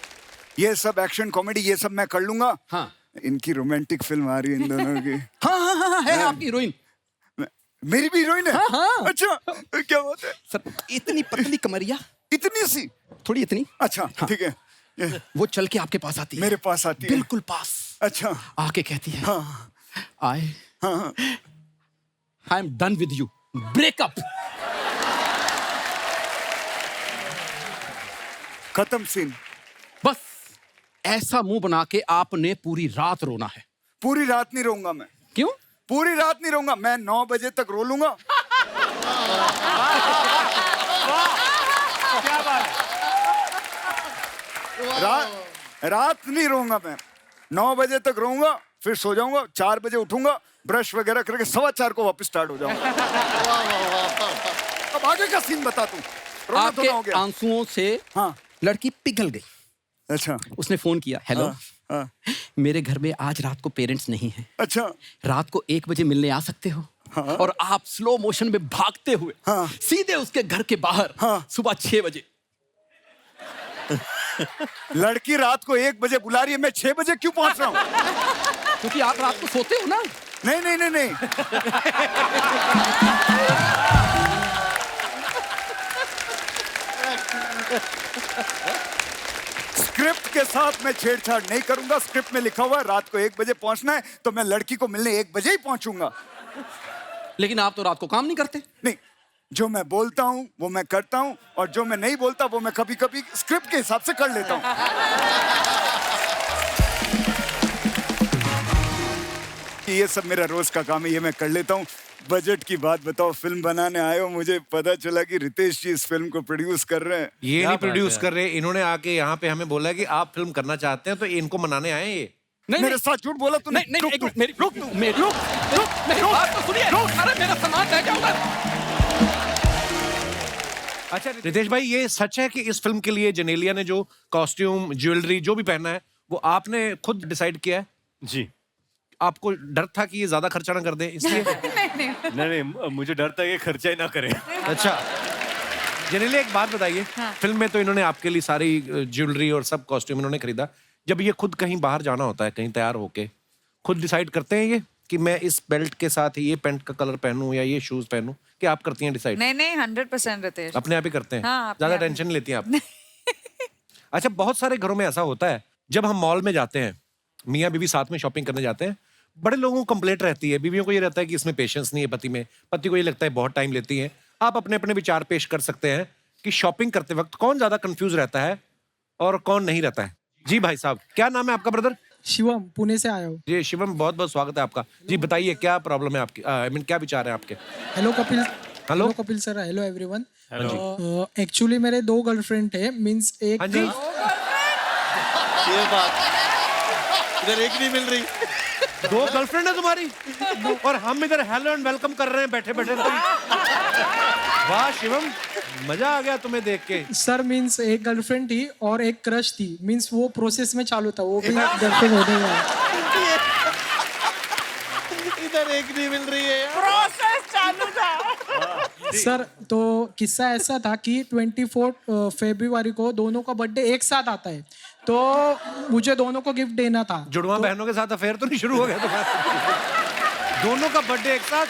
M: ये सब एक्शन कॉमेडी ये सब मैं कर लूंगा।
L: हाँ,
M: इनकी रोमांटिक फिल्म आ रही है इन दोनों की।
L: हाँ हाँ हाँ, है आपकी हीरोइन।
M: मेरी भी हीरोइन है?
L: हाँ हाँ।
M: अच्छा, क्या बात है?
L: सर इतनी पतली कमरिया,
M: इतनी सी?
L: थोड़ी इतनी।
M: अच्छा ठीक है।
L: वो चल के आपके पास आती है।
M: मेरे पास आती है?
L: बिल्कुल पास।
M: अच्छा।
L: आके कहती है,
M: हाँ।
L: I am done with you, breakup.
M: खत्म सीन।
L: बस ऐसा मुंह बना के आपने पूरी रात रोना है।
M: पूरी रात नहीं रोऊंगा मैं।
L: क्यों?
M: पूरी रात नहीं रोऊंगा मैं, 9 बजे तक रो लूंगा।
A: क्या बात है?
M: रात नहीं रोऊंगा मैं, 9 बजे तक रोऊंगा, फिर सो जाऊंगा, 4 बजे उठूंगा, ब्रश वगैरह करके 4:15 को वापस स्टार्ट हो जाऊंगा। अब आगे का सीन बता तू। रोना तो ना हो
L: आपके
M: गया।
L: आंसुओं से
M: हाँ।
L: लड़की पिघल गई।
M: अच्छा।
L: उसने फोन किया, हेलो
M: हाँ।
L: मेरे घर में आज रात को पेरेंट्स नहीं हैं।
M: अच्छा।
L: रात को 1 बजे मिलने आ सकते हो?
M: हाँ।
L: और आप स्लो मोशन में भागते हुए
M: हाँ।
L: सीधे उसके घर के बाहर सुबह 6 बजे।
M: लड़की रात को 1 बजे बुला रही है, मैं 6 बजे क्यों पहुंच रहा हूँ?
L: क्योंकि आप रात को सोते हो ना।
M: नहीं नहीं नहीं नहीं। स्क्रिप्ट के साथ मैं छेड़छाड़ नहीं करूंगा। स्क्रिप्ट में लिखा हुआ है रात को 1 बजे पहुंचना है, तो मैं लड़की को मिलने 1 बजे ही पहुंचूंगा।
L: लेकिन आप तो रात को काम नहीं करते।
M: नहीं, जो मैं बोलता हूं वो मैं करता हूं, और जो मैं नहीं बोलता वो मैं कभी कभी स्क्रिप्ट के हिसाब से कर लेता हूं। ये सब मेरा रोज का काम है, ये मैं कर लेता हूं। बजट की बात बताओ, फिल्म बनाने आए हो, मुझे पता चला कि रितेश जी इस फिल्म को प्रोड्यूस कर रहे हैं।
A: ये नहीं प्रोड्यूस कर रहे, इन्होंने आके यहाँ पे हमें बोला कि आप फिल्म करना चाहते हैं, तो इनको मनाने आए ये।
M: मेरे साथ झूठ बोला तूने।
L: नहीं, एक मिनट, मेरी बात तो सुनिए। अरे मेरा सामान रह जाऊंगा।
A: अच्छा रितेश भाई, ये सच है कि इस फिल्म के लिए जेनेलिया ने जो कॉस्ट्यूम, ज्वेलरी जो भी पहना है, वो आपने खुद डिसाइड किया है?
B: जी।
A: आपको डर था कि ये ज्यादा खर्चा ना कर दे इसलिए?
B: नहीं, मुझे डर था कि खर्चा ही ना करें।
A: अच्छा जेनेलिया, एक बात बताइए। फिल्म में तो इन्होंने आपके लिए सारी ज्वेलरी और सब कॉस्ट्यूम इन्होंने खरीदा। जब ये खुद कहीं बाहर जाना होता है, कहीं तैयार होके, खुद डिसाइड करते हैं ये कि मैं इस बेल्ट के साथ ये पैंट का कलर पहनूं या ये शूज पहनूं, कि आप करती हैं डिसाइड?
C: नहीं नहीं, 100% रितेश
A: अपने आप ही करते हैं।
C: हाँ, अपने
A: ज्यादा
C: आप ही।
A: टेंशन लेती हैं आप? अच्छा, बहुत सारे घरों में ऐसा होता है, जब हम मॉल में जाते हैं, मियाँ बीवी साथ में शॉपिंग करने जाते हैं, बड़े लोगों को कंप्लेंट रहती है, बीवियों को ये रहता है कि इसमें पेशेंस नहीं है पति में, पति को ये लगता है बहुत टाइम लेती है। आप अपने अपने विचार पेश कर सकते हैं कि शॉपिंग करते वक्त कौन ज्यादा कंफ्यूज रहता है और कौन नहीं रहता है। जी भाई साहब, क्या नाम है आपका ब्रदर?
N: शिवम, पुणे से आया हूँ।
A: जी शिवम, बहुत बहुत स्वागत है आपका। जी बताइए, क्या प्रॉब्लम है आपकी? आई मीन क्या विचार है आपके?
N: Hello Kapil.
A: Hello
N: Kapil sir, hello everyone.
A: Hello.
N: Actually मेरे 2 गर्लफ्रेंड थे, मींस एक।
A: हाँ जी।
I: ये बात इधर एक नहीं मिल रही।
A: 2 गर्लफ्रेंड है तुम्हारी? और हम इधर हेलो एंड वेलकम कर रहे हैं बैठे बैठे। वाह शिवम, मजा आ गया तुम्हें देख के।
N: सर मींस एक गर्लफ्रेंड थी और एक क्रश थी, मींस वो प्रोसेस में चालू था, वो भी गर्लफ्रेंड हो गई।
I: इधर एक नहीं मिल रही है।
D: प्रोसेस चालू था।
N: सर तो किस्सा ऐसा था कि 24 फरवरी को दोनों का बर्थडे एक साथ आता है, तो मुझे दोनों को गिफ्ट देना था।
A: जुड़वा बहनों के साथ अफेयर तो नहीं शुरू हो गया तुम्हारा? दोनों का बर्थडे एक साथ?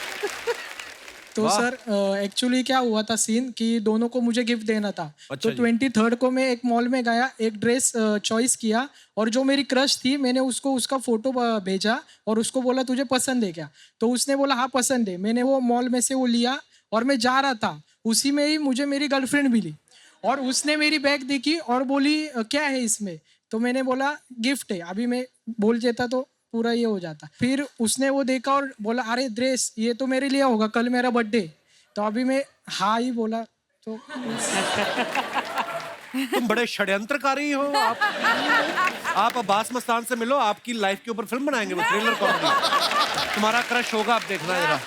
N: तो सर एक्चुअली क्या हुआ था सीन कि दोनों को मुझे गिफ्ट देना था।
A: अच्छा
N: तो 23 को मैं एक मॉल में गया, एक ड्रेस चॉइस किया, और जो मेरी क्रश थी मैंने उसको उसका फोटो भेजा और उसको बोला तुझे पसंद है क्या? तो उसने बोला हाँ पसंद है। मैंने वो मॉल में से वो लिया और मैं जा रहा था, उसी में ही मुझे मेरी गर्लफ्रेंड मिली और उसने मेरी बैग देखी और बोली क्या है इसमें? तो मैंने बोला गिफ्ट है। अभी मैं बोल देता तो पूरा ये हो जाता। फिर उसने वो देखा और बोला अरे ड्रेस ये तो मेरे लिए होगा, कल मेरा बर्थडे। तो अभी मैं हाँ ही बोला। तो
A: तुम बड़े षड्यंत्रकारी हो आप अब्बास मस्तान से मिलो, आपकी लाइफ के ऊपर फिल्म बनाएंगे वो, थ्रिलर कॉमेडी। तुम्हारा क्रश होगा, आप देखना जरा।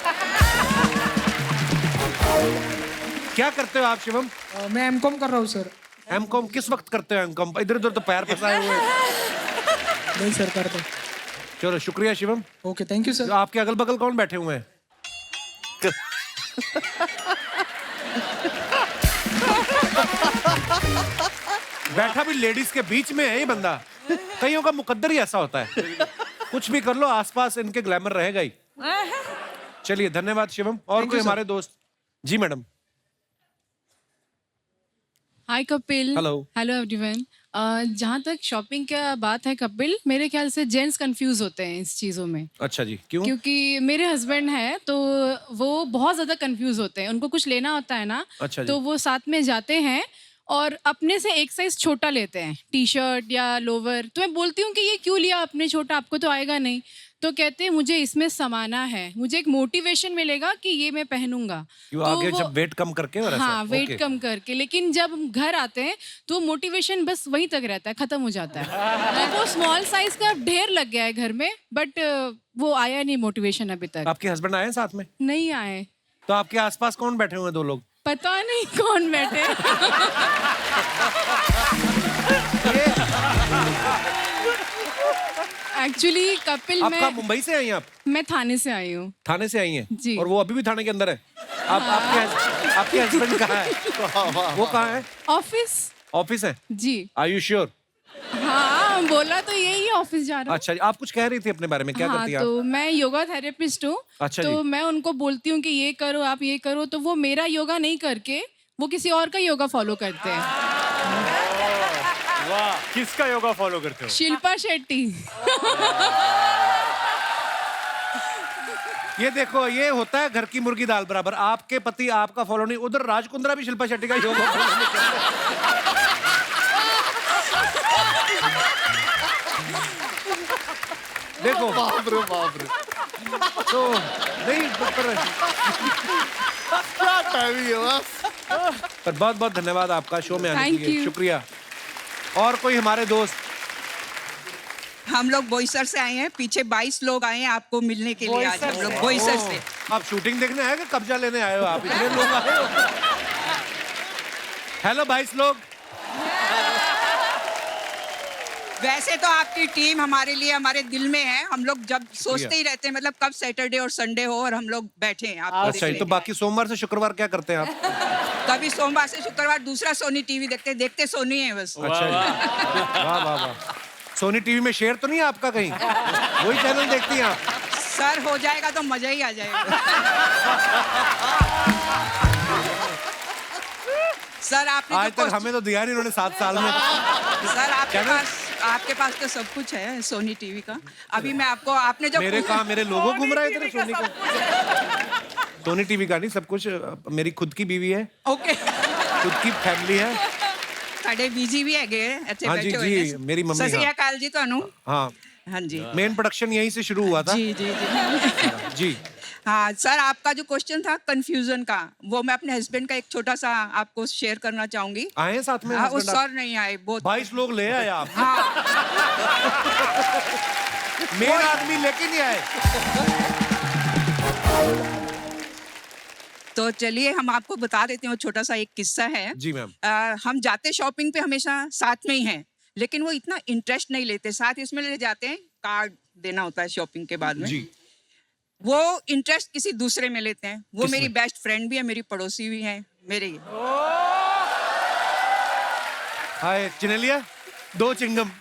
A: क्या करते हो आप शिवम?
N: मैं एमकॉम कर रहा हूँ सर।
A: एमकॉम किस वक्त करते हो एमकॉम? इधर उधर तो पैर फंसाए हुए हैं।
N: नहीं सर करते।
A: चलो शुक्रिया Shivam.
N: Okay thank you sir.
A: आपके अगल बगल कौन बैठे हुए हैं? बैठा भी लेडीज के बीच में है ये बंदा। कईयों का मुकद्दर ही ऐसा होता है, कुछ भी कर लो आसपास इनके ग्लैमर रहेगा ही। चलिए धन्यवाद शिवम। और कोई हमारे दोस्त? जी मैडम।
O: हाय कपिल।
A: हेलो।
O: Hello everyone. जहाँ तक शॉपिंग का बात है कपिल, मेरे ख्याल से जेंट्स कंफ्यूज होते हैं इस चीज़ों में।
A: अच्छा जी, क्यों?
O: क्योंकि मेरे हस्बैंड हैं तो वो बहुत ज़्यादा कंफ्यूज होते हैं, उनको कुछ लेना होता है ना।
A: अच्छा जी।
O: तो वो साथ में जाते हैं और अपने से एक साइज छोटा लेते हैं, टी शर्ट या लोवर। तो मैं बोलती हूँ कि ये क्यों लिया आपने छोटा, आपको तो आएगा नहीं। तो कहते हैं मुझे इसमें समाना है, मुझे एक मोटिवेशन मिलेगा कि ये मैं पहनूंगा।
A: क्यों
O: तो
A: आगे
O: वो-
A: जब वेट कम करके और ऐसा?
O: हाँ, वेट
A: ओके।
O: कम करके। लेकिन जब हम घर आते हैं तो मोटिवेशन बस वहीं तक रहता है, खत्म हो जाता है। तो वो स्मॉल साइज का ढेर लग गया है घर में, बट वो आया नहीं मोटिवेशन अभी तक।
A: आपके हस्बैंड आए हैं साथ में?
O: नहीं आए।
A: तो आपके आसपास कौन बैठे हुए हैं 2 लोग?
O: पता नहीं कौन बैठे। एक्चुअली कपिल
A: आप
O: मैं
A: कहाँ, मुंबई से आई हैं आप?
O: मैं थाने से आई हूँ।
A: थाने से आई हैं?
O: जी।
A: और वो अभी भी थाने के अंदर है? आपके हस्बैंड कहाँ है? वो कहाँ है?
O: ऑफिस।
A: ऑफिस है?
O: जी।
A: Are you sure?
O: हाँ, बोला तो यही है, ऑफिस जा रहा हूँ।
A: अच्छा, आप कुछ कह रही थी अपने बारे में, क्या
O: हाँ,
A: करती हैं
O: तो
A: आप?
O: मैं योगा थेरेपिस्ट हूँ।
A: अच्छा
O: तो
A: जी।
O: मैं उनको बोलती हूँ कि ये करो, आप ये करो, तो वो मेरा योगा नहीं करके वो किसी और का योगा फॉलो करते हैं।
B: वाह, किसका योगा फॉलो करते हो?
O: शिल्पा शेट्टी।
A: ये देखो, ये होता है घर की मुर्गी दाल बराबर। आपके पति आपका फॉलो नहीं, उधर राज कुंद्रा भी शिल्पा शेट्टी का योगा फॉलो नहीं करते। देखो,
I: बाप रे बाप रे,
A: तो नहीं पर
I: क्या टाइमिंग है बस।
A: पर बहुत बहुत धन्यवाद आपका शो में आने
O: Thank
A: के लिए,
O: you.
A: शुक्रिया। और कोई हमारे दोस्त?
P: हम लोग बोईसर से आए हैं, पीछे 22 लोग आए हैं आपको मिलने के लिए। आज हम लोग बोईसर से।
A: आप शूटिंग देखने आए कि कब्जा लेने आए हो? आप इतने लोग आए हो? हेलो 22 लोग।
P: वैसे तो आपकी टीम हमारे लिए हमारे दिल में है। हम लोग जब सोचते ही रहते हैं मतलब कब सैटरडे और संडे हो और हम लोग बैठे हैं आपको
A: अच्छा,
P: देखने।
A: तो बाकी सोमवार से शुक्रवार क्या करते हैं आप?
P: कभी सोमवार से शुक्रवार दूसरा सोनी टीवी देखते सोनी है बस।
A: अच्छा, वाह वाह वाह। सोनी टीवी में शेयर तो नहीं है आपका कहीं? वही चैनल देखती हैं आप?
P: सर हो जाएगा तो मजा ही आ जाएगा। सर आपने
A: आज तक हमें तो दिया नहीं उन्होंने 7 साल में।
P: सर
A: क्या
P: आपके पास तो सब कुछ है सोनी टीवी का। अभी मैं आपको आपने जब
A: मेरे कहा मेरे लोगों घूम रहे थे सोनी का। सोनी टीवी का नहीं, सब कुछ मेरी खुद की बीवी है,
P: ओके,
A: खुद की फैमिली है।
P: साढ़े बीजी भी हैगे ਇੱਥੇ
A: हाँ जी
P: बैठे हुए
A: जी,
P: हैं।
A: मेरी मम्मी।
P: सत श्री
A: हाँ
P: अकाल जी ਤੁਹਾਨੂੰ।
A: हाँ,
P: हाँ जी
A: मेन प्रोडक्शन यहीं से शुरू हुआ था।
P: जी जी जी
A: जी।
P: हाँ सर, आपका जो क्वेश्चन था कंफ्यूजन का, वो मैं अपने हस्बैंड का एक छोटा सा आपको शेयर करना चाहूंगी।
A: आए हैं साथ में
P: हाँ,
A: husband
P: उस
A: आप?
P: सर नहीं आए, बहुत
A: 22 लोग ले आए आप।
P: हाँ।
A: मेन आदमी लेके नहीं आए।
P: तो चलिए हम आपको बता देते हैं, वो छोटा सा एक किस्सा है।
A: जी मैम।
P: हम जाते शॉपिंग पे हमेशा साथ में ही हैं, लेकिन वो इतना इंटरेस्ट नहीं लेते। साथ ही उसमें ले जाते हैं, कार्ड देना होता है शॉपिंग के बाद में।
A: जी।
P: वो इंटरेस्ट किसी दूसरे में लेते हैं। वो
A: किसमें?
P: मेरी बेस्ट फ्रेंड भी है, मेरी पड़ोसी भी है मेरी।
A: हाय चिनेलिया, 2 चिंगम।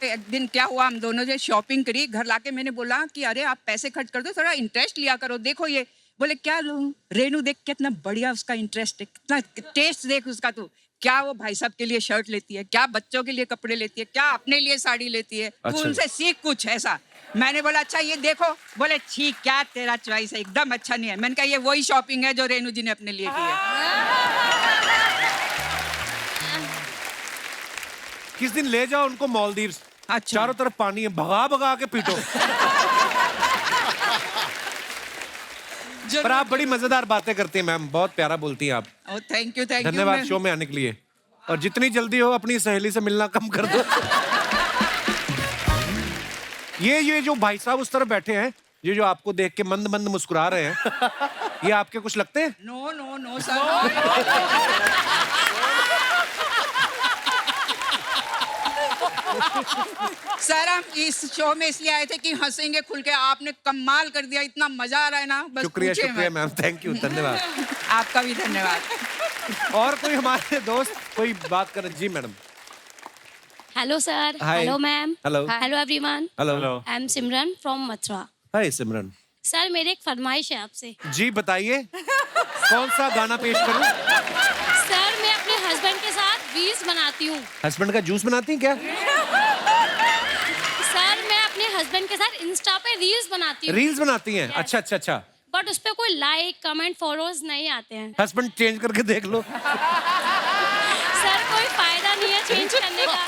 P: एक दिन क्या हुआ, हम दोनों जो शॉपिंग करी, घर लाके मैंने बोला कि अरे आप पैसे खर्च कर दो, थोड़ा इंटरेस्ट लिया करो। देखो ये, बोले क्या लूं? रेनू देख कितना बढ़िया उसका इंटरेस्ट है, कितना टेस्ट देख उसका। तू क्या वो भाई साहब के लिए शर्ट लेती है, क्या बच्चों के लिए कपड़े लेती है, क्या अपने लिए साड़ी लेती है। तू
A: अच्छा।
P: उनसे सीख कुछ ऐसा। मैंने बोला अच्छा ये देखो। बोले ठीक, क्या तेरा चॉइस है, एकदम अच्छा नहीं है। मैंने कहा ये वही शॉपिंग है जो रेनू जी ने अपने लिए की है।
A: किस दिन ले जाओ उनको मालदीव्स।
P: अच्छा।
A: चारों तरफ पानी है, भगा भगा के पीटो। पर आप बड़ी मजेदार बातें करती हैं मैम, बहुत प्यारा बोलती हैं आप।
P: थैंक यू
A: धन्यवाद शो में आने के लिए। और जितनी जल्दी हो अपनी सहेली से मिलना कम कर दो। ये जो भाई साहब उस तरफ बैठे हैं, ये जो आपको देख के मंद मंद मुस्कुरा रहे हैं, ये आपके कुछ लगते हैं?
P: No no no sir. Sir हम इस शो में इसलिए आए थे कि हंसेंगे खुल के। आपने कमाल कर दिया, इतना मजा आ रहा है ना, बस
A: शुक्रिया
P: पूछिए
A: शुक्रिया
P: मत।
A: मैम, थैंक यू, धन्यवाद।
P: आपका भी धन्यवाद।
A: और कोई हमारे दोस्त कोई बात करें? जी madam.
Q: Hello sir.
A: Hi.
Q: Hello ma'am.
A: Hello.
Q: Hello everyone.
A: Hello.
Q: I am Simran from Mathura.
A: Hi Simran.
Q: Sir मेरी एक फरमाइश है आपसे।
A: जी बताइए, कौन सा गाना पेश करूं?
Q: सर मैं अपने हस्बैंड के साथ रील्स बनाती हूँ।
A: हस्बैंड का जूस बनाती हैं क्या?
Q: सर मैं अपने हस्बैंड के साथ इंस्टा पे रील्स बनाती हूँ।
A: रील्स बनाती हैं? अच्छा अच्छा अच्छा।
Q: बट बट उस पर कोई लाइक कमेंट फॉलोअर्स नहीं आते हैं।
A: हस्बैंड चेंज करके देख लो।
Q: सर कोई फायदा नहीं है चेंज करने का,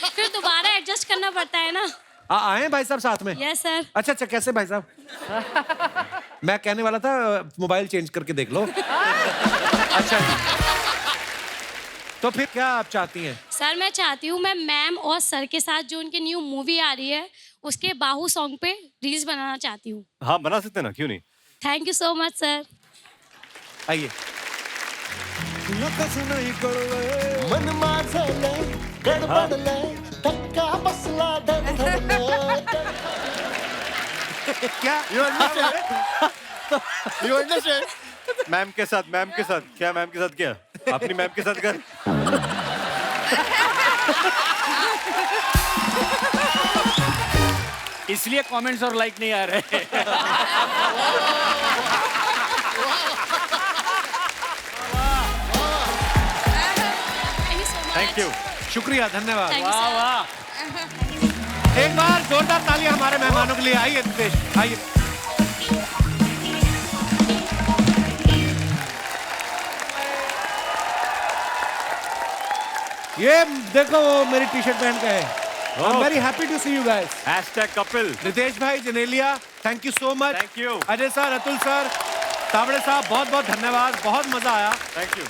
Q: फिर दोबारा एडजस्ट करना पड़ता है ना।
A: आए भाई साहब साथ में?
Q: Yes sir.
A: अच्छा अच्छा, कैसे भाई साहब? मैं कहने वाला था मोबाइल चेंज करके देख लो। अच्छा जी। तो फिर क्या आप चाहती हैं?
Q: सर मैं चाहती हूँ मैं मैम और सर के साथ जो उनकी न्यू मूवी आ रही है उसके बाहू सॉन्ग पे रील्स बनाना चाहती हूँ।
B: हाँ बना सकते हैं ना, क्यों नहीं।
Q: Thank you so much sir.
A: आइए।
R: मन माझले गडबडले धक्का बसला
A: क्या?
I: You understand?
B: मैम के साथ क्या मैम के साथ क्या अपनी मैम के साथ कर।
H: इसलिए कमेंट्स और लाइक नहीं आ रहे।
A: थैंक यू, शुक्रिया, धन्यवाद।
Q: Thank you, sir.
A: वाह वाह। एक बार जोरदार तालियां हमारे मेहमानों के लिए। आइए रितेश, आइए। ये देखो वो मेरी टी शर्ट पहन के है। I am very happy to see you guys.
B: #कपिल।
A: रितेश भाई, Genelia, thank you so much.
B: Thank you.
A: Ajay sir, Atul sir, Tawde साहब, बहुत बहुत धन्यवाद, बहुत मजा आया।
B: Thank you.